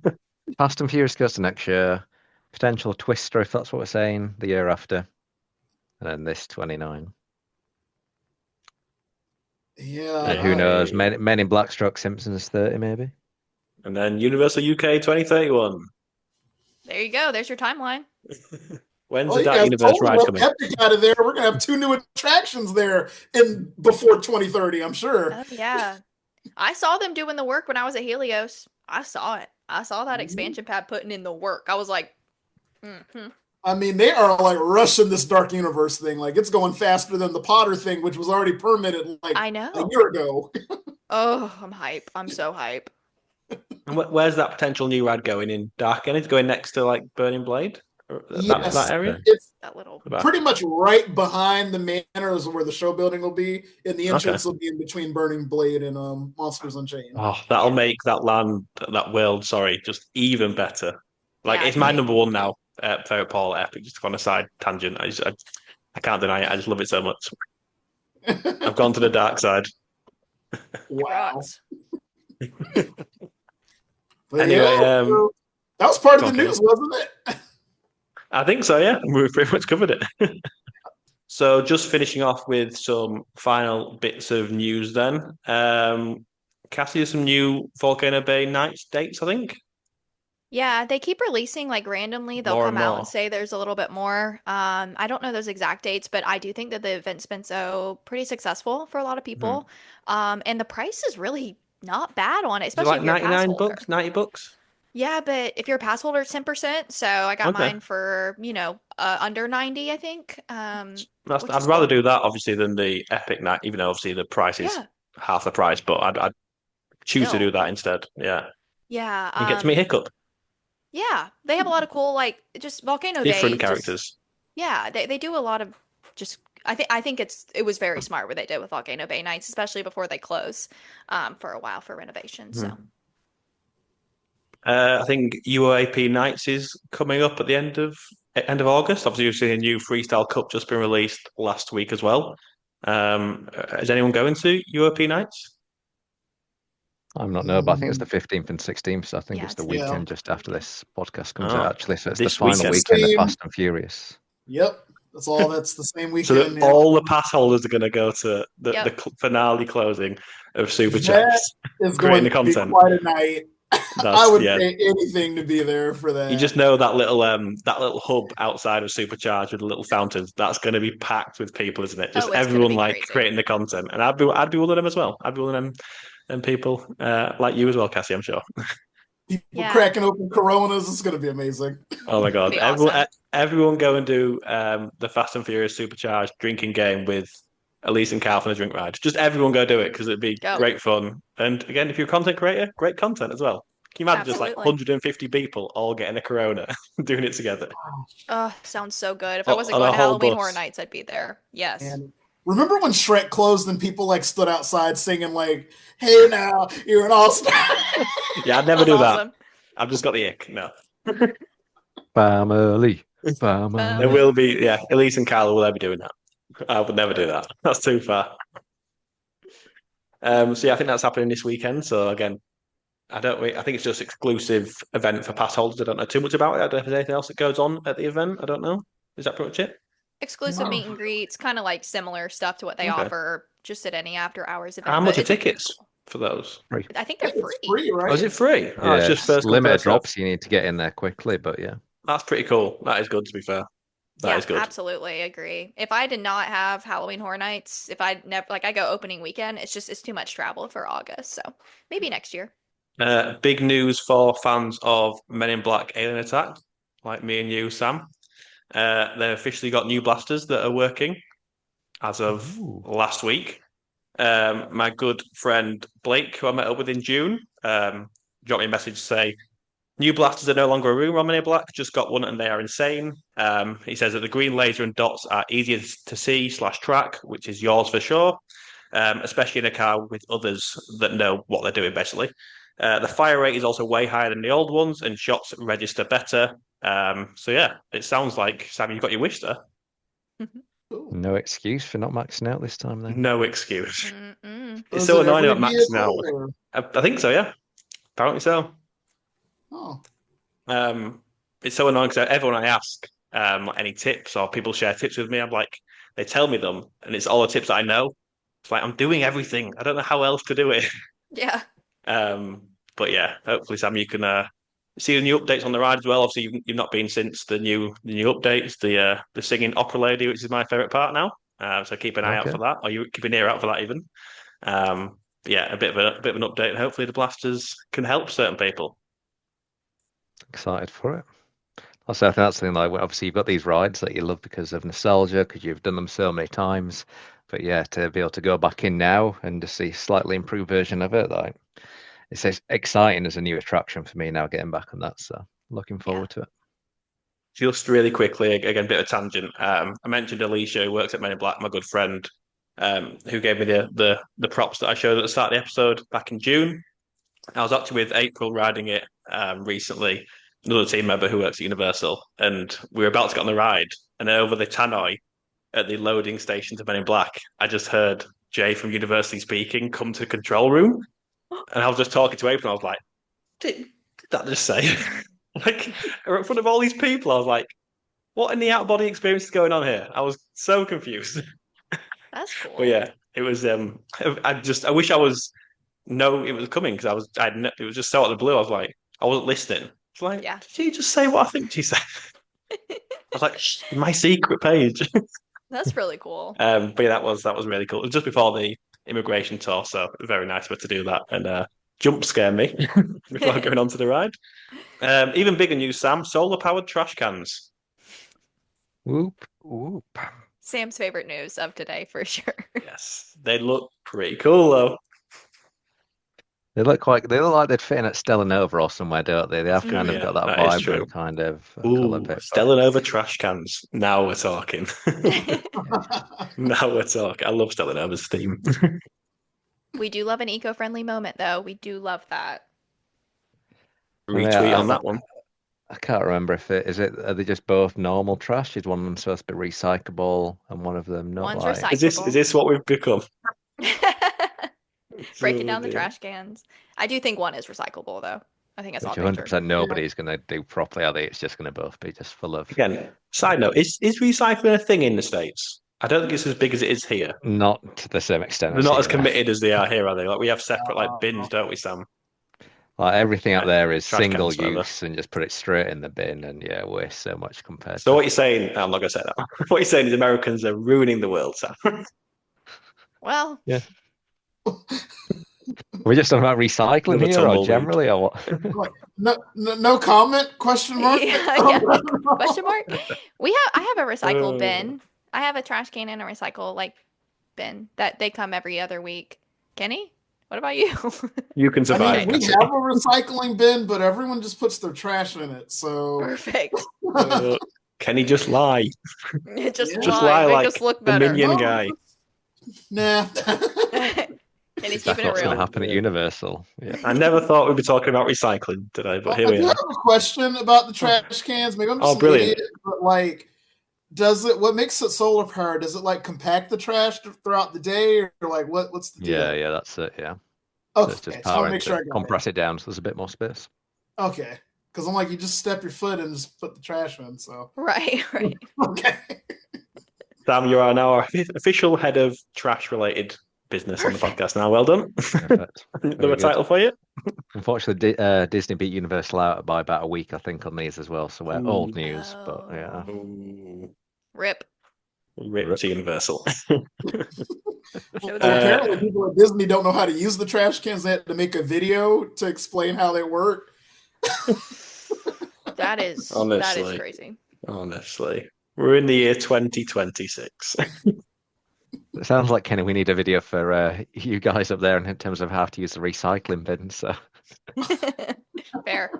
Speaker 3: Fast and Furious goes to next year. Potential Twister, if that's what we're saying, the year after, and then this 29.
Speaker 2: Yeah.
Speaker 3: And who knows?
Speaker 1: Hey.
Speaker 3: Men in Black Stroke Simpsons 30 maybe.
Speaker 1: And then Universal UK 2031.
Speaker 4: There you go. There's your timeline.
Speaker 1: When's
Speaker 2: Well,
Speaker 1: the
Speaker 2: you
Speaker 1: Dark
Speaker 2: guys
Speaker 1: Universe
Speaker 2: totally
Speaker 1: ride
Speaker 2: left
Speaker 1: coming?
Speaker 2: Epic out of there. We're gonna have 2 new attractions there in before 2030. I'm sure.
Speaker 4: Oh yeah. I saw them doing the work when I was at Helios. I saw it. I saw that
Speaker 2: Mhm.
Speaker 4: expansion pad putting in the work. I was like, mm-hmm.
Speaker 2: I mean, they are like rushing this Dark Universe thing. Like it's going faster than the Potter thing, which was already permitted like
Speaker 4: I
Speaker 2: a
Speaker 4: know.
Speaker 2: year ago.
Speaker 4: Oh, I'm hype. I'm so hype.
Speaker 1: And where's that potential new ride going in Dark End? It's going next to like Burning Blade, or that
Speaker 2: Yes,
Speaker 1: area.
Speaker 2: it's
Speaker 4: That little.
Speaker 1: The back.
Speaker 2: pretty much right behind the manor is where the show building will be, and the
Speaker 1: Okay.
Speaker 2: entrance will be in between Burning Blade and Monsters Unchained.
Speaker 1: Oh, that'll
Speaker 4: Yeah.
Speaker 1: make that land, that world, sorry, just even better. Like
Speaker 4: Yeah,
Speaker 1: it's my number one now. Favorite Paul Epic. Just on a side tangent, I can't deny it. I just love it so much. I've gone to the dark side.
Speaker 4: it
Speaker 2: Wow.
Speaker 4: rocks.
Speaker 2: But
Speaker 1: Anyway,
Speaker 2: yeah, so that was part of the
Speaker 1: okay.
Speaker 2: news, wasn't it?
Speaker 1: I think so. Yeah, we've pretty much covered it. So, just finishing off with some final bits of news then. Cassie, some new Volcano Bay Nights dates, I think.
Speaker 4: Yeah, they keep releasing like randomly. They'll
Speaker 1: More and
Speaker 4: come out and
Speaker 1: more.
Speaker 4: say there's a little bit more. I don't know those exact dates, but I do think that the event's been so pretty successful for a lot of
Speaker 1: Hmm.
Speaker 4: people. And the price is really not bad on it,
Speaker 1: Is it
Speaker 4: especially
Speaker 1: like
Speaker 4: if you're a pass
Speaker 1: 99
Speaker 4: holder.
Speaker 1: bucks, 90 bucks?
Speaker 4: Yeah, but if you're a pass holder, it's 10%. So I got
Speaker 1: Okay.
Speaker 4: mine for, under 90, I think. Which
Speaker 1: I'd
Speaker 4: is
Speaker 1: rather
Speaker 4: cool.
Speaker 1: do that obviously than the Epic Night, even though obviously the price is
Speaker 4: Yeah,
Speaker 1: half the price, but I'd choose to do
Speaker 4: still.
Speaker 1: that instead. Yeah.
Speaker 4: Yeah,
Speaker 1: You get to meet Hiccup,
Speaker 4: yeah. They have a lot of cool like just Volcano Bay,
Speaker 1: different
Speaker 4: just
Speaker 1: characters.
Speaker 4: yeah, they do a lot of just I think it was very smart what they did with Volcano Bay Nights, especially before they close for a while for renovation. So
Speaker 1: Hmm. I think UAP Nights is coming up at the end of August. Obviously, you've seen a new Freestyle Cup just been released last week as well. Is anyone going to UAP Nights?
Speaker 3: I'm not know, but I think it's the 15th and 16th. So I think
Speaker 4: yeah,
Speaker 3: it's the
Speaker 4: it's
Speaker 2: Yeah.
Speaker 3: weekend just after this podcast comes out,
Speaker 1: Oh,
Speaker 3: actually. So it's the
Speaker 1: this
Speaker 3: final
Speaker 1: weekend.
Speaker 3: weekend of
Speaker 2: Same.
Speaker 3: Fast and Furious.
Speaker 2: Yep. That's the same
Speaker 1: So that
Speaker 2: weekend. Yeah.
Speaker 1: all the pass holders are going to go to the
Speaker 4: yep.
Speaker 1: finale closing of
Speaker 2: That
Speaker 1: Supercharged,
Speaker 2: is
Speaker 1: creating
Speaker 2: going
Speaker 1: the
Speaker 2: to be
Speaker 1: content.
Speaker 2: quite a night. I
Speaker 1: That's
Speaker 2: would
Speaker 1: yeah.
Speaker 2: pay anything to be there for
Speaker 1: You
Speaker 2: that.
Speaker 1: just know that little hub outside of Supercharged with the little fountains. That's going to be packed with people, isn't it? Just
Speaker 4: Oh, it's gonna
Speaker 1: everyone
Speaker 4: be
Speaker 1: like
Speaker 4: crazy.
Speaker 1: creating the content, and I'd be one of them as well. I'd be one of them people like you as well, Cassie. I'm sure.
Speaker 2: People
Speaker 4: Yeah,
Speaker 2: cracking open Coronas. It's going to be amazing.
Speaker 1: Oh my
Speaker 4: it's gonna
Speaker 1: god,
Speaker 4: be
Speaker 1: everyone,
Speaker 4: awesome.
Speaker 1: everyone go and do the Fast and Furious Supercharged drinking game with Elise and Cal on a drink ride. Just everyone go do it because it'd be
Speaker 4: Go.
Speaker 1: great fun. And again, if you're a content creator, great content as well. Can you imagine just like
Speaker 4: Absolutely.
Speaker 1: 150 people all getting a Corona doing it together
Speaker 4: Oh, sounds so good. If I wasn't
Speaker 1: on a
Speaker 4: going to
Speaker 1: whole
Speaker 4: Halloween Horror
Speaker 1: bus?
Speaker 4: Nights, I'd be there. Yes.
Speaker 2: And remember when Shrek closed and people like stood outside singing like, "Hey now, you're an all-star."
Speaker 1: Yeah, I'd
Speaker 4: That
Speaker 1: never
Speaker 4: was
Speaker 1: do that.
Speaker 4: awesome.
Speaker 1: I've just got the ick. No,
Speaker 3: Family.
Speaker 1: there
Speaker 3: Family.
Speaker 1: will be. Yeah, Elise and Carla will ever be doing that. I would never do that. That's too far. So yeah, I think that's happening this weekend. So again, I think it's just exclusive event for pass holders. I don't know too much about it. I don't know if there's anything else that goes on at the event. I don't know. Is that pretty much it?
Speaker 4: Exclusive meet and greets, kind of like similar stuff to what they
Speaker 1: Okay.
Speaker 4: offer just at any after hours
Speaker 1: How
Speaker 4: event, but
Speaker 1: much are
Speaker 4: it's pretty
Speaker 1: tickets
Speaker 4: cool.
Speaker 1: for those?
Speaker 3: Free.
Speaker 4: I think
Speaker 2: I
Speaker 4: they're
Speaker 2: think it's
Speaker 4: free.
Speaker 2: free,
Speaker 1: Oh,
Speaker 2: right?
Speaker 1: is it free? Oh, it's
Speaker 3: Yeah,
Speaker 1: just
Speaker 3: it's
Speaker 1: first come,
Speaker 3: limited
Speaker 1: first serve.
Speaker 3: drops. You need to get in there quickly, but yeah.
Speaker 1: That's pretty cool. That is good, to be fair. That
Speaker 4: Yeah,
Speaker 1: is good.
Speaker 4: absolutely agree. If I did not have Halloween Horror Nights, if I never like I go opening weekend, it's too much travel for August. So maybe next year.
Speaker 1: Big news for fans of Men in Black Alien Attack, like me and you, Sam. They've officially got new blasters that are working as of
Speaker 3: Ooh.
Speaker 1: last week. My good friend Blake, who I met up with in June, dropped me a message to say new blasters are no longer a rumor on Men in Black. Just got one and they are insane. He says that the green laser and dots are easier to see/track, which is yours for sure, especially in a car with others that know what they're doing, basically. The fire rate is also way higher than the old ones, and shots register better. So yeah, it sounds like Sam, you've got your wish there.
Speaker 2: Cool.
Speaker 3: No excuse for not maxing out this time, then.
Speaker 1: No excuse.
Speaker 4: Mm-mm.
Speaker 1: It's
Speaker 2: Is
Speaker 1: so
Speaker 2: it
Speaker 1: annoying
Speaker 2: every
Speaker 1: about maxing out.
Speaker 2: vehicle? Or?
Speaker 1: I think so, yeah. Apparently so.
Speaker 2: Oh,
Speaker 1: It's so annoying because everyone I ask any tips or people share tips with me, I'm like, they tell me them, and it's all the tips that I know. It's like I'm doing everything. I don't know how else to do it.
Speaker 4: Yeah.
Speaker 1: But yeah, hopefully, Sam, you can see the new updates on the ride as well. Obviously, you've not been since the new updates, the singing opera lady, which is my favorite part now. So keep an eye out
Speaker 3: Okay.
Speaker 1: for that, or you keep an ear out for that even. Yeah, a bit of an update, and hopefully the blasters can help certain people.
Speaker 3: Excited for it. Also, I think that's the thing. Like, obviously, you've got these rides that you love because of nostalgia, because you've done them so many times. But yeah, to be able to go back in now and to see a slightly improved version of it, like it's exciting as a new attraction for me now, getting back on that. So looking
Speaker 4: Yeah.
Speaker 3: forward to it.
Speaker 1: Just really quickly, again, bit of tangent. I mentioned Alicia, who works at Men in Black, my good friend, who gave me the props that I showed at the start of the episode back in June. I was actually with April riding it recently, another team member who works at Universal, and we were about to get on the ride, and over the tannoy at the loading station to Men in Black, I just heard Jay from University speaking come to the control room, and I was just talking to April, and I was like, did that just say? Like, in front of all these people, I was like, what in the out body experience is going on here? I was so confused.
Speaker 4: That's cool.
Speaker 1: But yeah, it was. I wish I was it was coming because it was just so out of the blue. I was like, I wasn't listening. It's like,
Speaker 4: Yeah.
Speaker 1: did she just say what I think she said? I was like, Shh, my secret page.
Speaker 4: That's really cool.
Speaker 1: But yeah, that was really cool. It was just before the immigration tour, so very nice of her to do that and jump scare me before going on to the ride. Even bigger news, Sam: solar powered trash cans.
Speaker 3: Whoop whoop.
Speaker 4: Sam's favorite news of today for sure.
Speaker 1: Yes, they look pretty cool though.
Speaker 3: They look like they'd fit in at Stellanova or somewhere, don't they? They have kind of
Speaker 1: Yeah,
Speaker 3: got that
Speaker 1: that is
Speaker 3: vibrant
Speaker 1: true.
Speaker 3: kind of colour
Speaker 1: Ooh,
Speaker 3: bit.
Speaker 1: Stellanova trash cans. Now we're talking. Now we're talking. I love Stellanova's theme.
Speaker 4: We do love an eco-friendly moment, though. We do love that.
Speaker 1: Retweet on that one.
Speaker 3: I can't remember if are they just both normal trash? Is one of them supposed to be recyclable and one of them not?
Speaker 4: One's
Speaker 3: like
Speaker 4: recyclable.
Speaker 1: Is this what we've become?
Speaker 4: Breaking down the
Speaker 1: dear.
Speaker 4: trash cans. I do think one is recyclable, though. I think that's all
Speaker 3: which
Speaker 4: picture.
Speaker 3: 100% nobody's going to do properly, are they? It's just going to both be just full of.
Speaker 1: Again, side note: is recycling a thing in the States? I don't think it's as big as it is here.
Speaker 3: Not to the same extent
Speaker 1: They're
Speaker 3: as
Speaker 1: not as
Speaker 3: here.
Speaker 1: committed as they are here, are they? Like we have separate like bins, don't we, Sam?
Speaker 3: Like everything out there is
Speaker 1: Trash
Speaker 3: single
Speaker 1: cans, whatever.
Speaker 3: use and just put it straight in the bin and yeah, waste so much compared
Speaker 1: So
Speaker 3: to.
Speaker 1: what you're saying? I'm not going to say that. What you're saying is Americans are ruining the world, Sam.
Speaker 4: Well,
Speaker 3: Yeah. We're just talking about recycling
Speaker 1: Another
Speaker 3: here, or
Speaker 1: tumbleweed.
Speaker 3: generally, or what?
Speaker 2: No comment? Question mark?
Speaker 4: yeah. Question mark? I have a recycle bin. I have a trash can and a recycle bin that they come every other week. Kenny, what about you?
Speaker 1: You can
Speaker 2: I
Speaker 1: survive.
Speaker 2: mean, we have a recycling bin, but everyone just puts their trash in it. So
Speaker 4: Perfect.
Speaker 1: Can he just lie?
Speaker 4: Just
Speaker 1: Just
Speaker 4: lie.
Speaker 1: lie
Speaker 4: Make
Speaker 1: like
Speaker 4: us look
Speaker 1: the
Speaker 4: better.
Speaker 1: minion guy.
Speaker 2: Nah.
Speaker 4: Kenny's
Speaker 3: That's
Speaker 4: keeping it
Speaker 3: what's going to
Speaker 4: real.
Speaker 3: happen at Universal. Yeah.
Speaker 1: I never thought we'd be talking about recycling today, but here
Speaker 2: I
Speaker 1: we
Speaker 2: do
Speaker 1: are.
Speaker 2: have a question about the trash cans. Maybe I'm just an
Speaker 1: brilliant.
Speaker 2: idiot, but what makes it solar powered? Does it compact the trash throughout the day, or what's the deal?
Speaker 3: Yeah, that's it. Yeah.
Speaker 2: Okay,
Speaker 3: So it's just
Speaker 2: just want
Speaker 3: power
Speaker 2: to make sure I got
Speaker 3: compress it down so there's a bit more space.
Speaker 2: Okay, because I'm like, you just step your foot and just put the trash in. So
Speaker 4: Right.
Speaker 2: okay.
Speaker 1: Sam, you are now our official head of trash-related business on the podcast now. Well done.
Speaker 3: Perfect.
Speaker 1: Another title for you.
Speaker 3: Unfortunately, Disney beat Universal out by about a week, I think, on these as well. So we're old news, but yeah.
Speaker 4: Rip
Speaker 1: to Universal.
Speaker 2: Apparently, people at Disney don't know how to use the trash cans. They had to make a video to explain how they work.
Speaker 4: That is crazy.
Speaker 1: Honestly, we're in the year 2026.
Speaker 3: It sounds like, Kenny, we need a video for you guys up there in terms of how to use the recycling bin. So
Speaker 4: fair.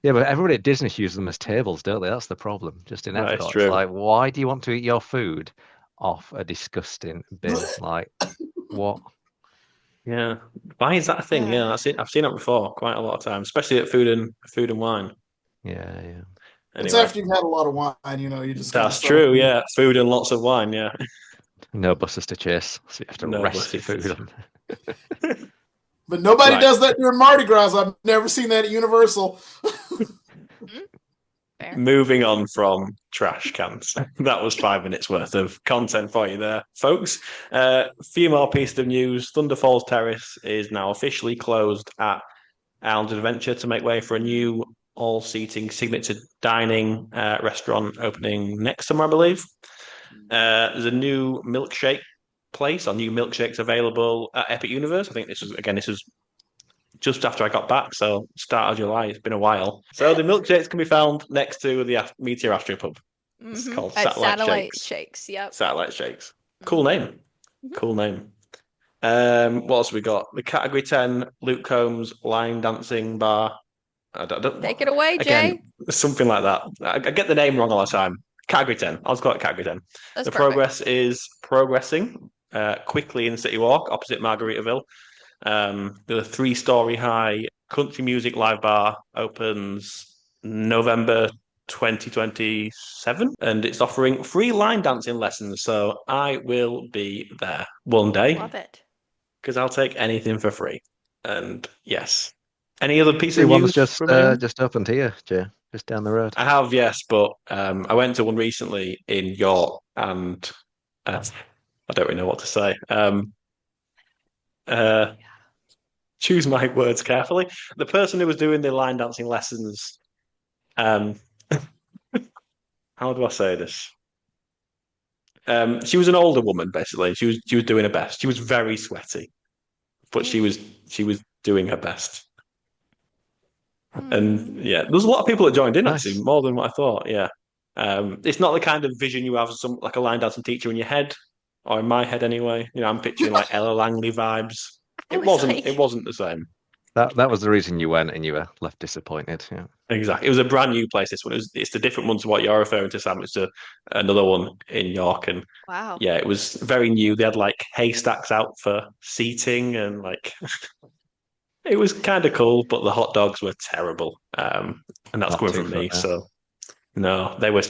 Speaker 3: Yeah, but everybody at Disney uses them as tables, don't they? That's the problem. Just in Epcot, it's like, why do you want to eat your food off a disgusting bin? Like, what?
Speaker 1: Yeah, why is that a thing? Yeah, I've seen that before quite a lot of times, especially at food and wine.
Speaker 3: Yeah.
Speaker 1: Anyway.
Speaker 2: It's after you've had a lot of wine, you just.
Speaker 1: That's true. Yeah, food and lots of wine. Yeah.
Speaker 3: No buses to chase, so you have to rest your food on.
Speaker 2: But nobody does that during Mardi Gras. I've never seen that at Universal.
Speaker 1: Moving on from trash cans. That was 5 minutes worth of content for you there, folks. A few more pieces of news. Thunder Falls Terrace is now officially closed at Islands Adventure to make way for a new all-seating signature dining restaurant opening next summer, I believe. There's a new milkshake place or new milkshakes available at Epic Universe. I think this was just after I got back, so start of July. It's been a while. So the milkshakes can be found next to the Meteor Astro Pub. It's called
Speaker 4: At
Speaker 1: Satellite
Speaker 4: Shakes. Yep.
Speaker 1: Satellite Shakes. Cool name. Cool name. What else have we got? The Category 10 Luke Combs line dancing bar.
Speaker 4: Take it away,
Speaker 1: again,
Speaker 4: Jay.
Speaker 1: something like that. I get the name wrong all the time. Category 10. I'll just call it Category 10.
Speaker 4: That's
Speaker 1: the
Speaker 4: perfect.
Speaker 1: progress is progressing quickly in City Walk opposite Margaritaville. The 3-story high country music live bar opens November 2027, and it's offering free line dancing lessons. So I will be there one day.
Speaker 4: Love it.
Speaker 1: Because I'll take anything for free. And yes. Any other piece of
Speaker 3: One's
Speaker 1: news
Speaker 3: just
Speaker 1: from anyone?
Speaker 3: just opened here, Jay, just down the road.
Speaker 1: I have, yes, but I went to one recently in York, and I don't really know what to say. Choose my words carefully. The person who was doing the line dancing lessons, how do I say this? She was an older woman, basically. She was doing her best. She was very sweaty, but she was doing her best. And yeah, there's a lot of people that joined in actually, more than what I thought. Yeah, it's not the kind of vision you have of like a line dancing teacher in your head, or in my head anyway. You know, I'm picturing like Ella Langley vibes. It wasn't the same.
Speaker 3: That was the reason you went, and you were left disappointed. Yeah,
Speaker 1: exactly. It was a brand new place. This one, it's the different one to what you're referring to, Sam. It's another one in York, and
Speaker 4: wow,
Speaker 1: yeah, it was very new. They had like haystacks out for seating, and like it was kind of cool, but the hot dogs were terrible. And that's coming from me. So no, they were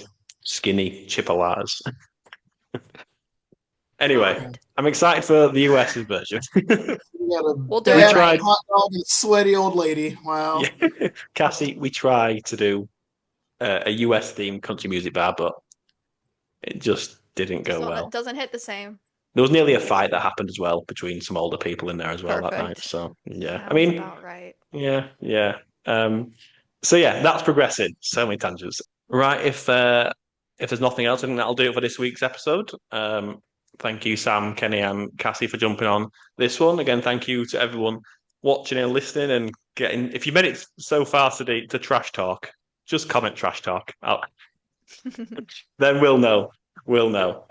Speaker 1: skinny chipolatas. Anyway, I'm excited for the US's version.
Speaker 4: We'll do it right.
Speaker 2: Hot dog and sweaty old lady. Wow.
Speaker 1: Yeah. Cassie, we try to do a US themed country music bar, but it just didn't go well.
Speaker 4: It doesn't hit the same.
Speaker 1: There was nearly a fight that happened as well between some older people in there as well that night. So yeah, I mean,
Speaker 4: about right.
Speaker 1: Yeah. So yeah, that's progressing. So many tangents. Right. If there's nothing else, I think that'll do it for this week's episode. Thank you, Sam, Kenny, and Cassie for jumping on this one. Again, thank you to everyone watching and listening and getting. If you made it so far today to trash talk, just comment trash talk. Then we'll know. We'll know.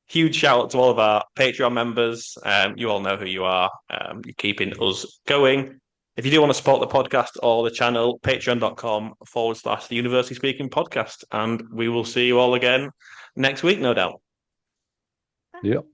Speaker 1: Huge shout out to all of our Patreon members. You all know who you are. You're keeping us going. If you do want to support the podcast or the channel, patreon.com/the University Speaking Podcast. And we will see you all again next week, no doubt.
Speaker 3: Yep.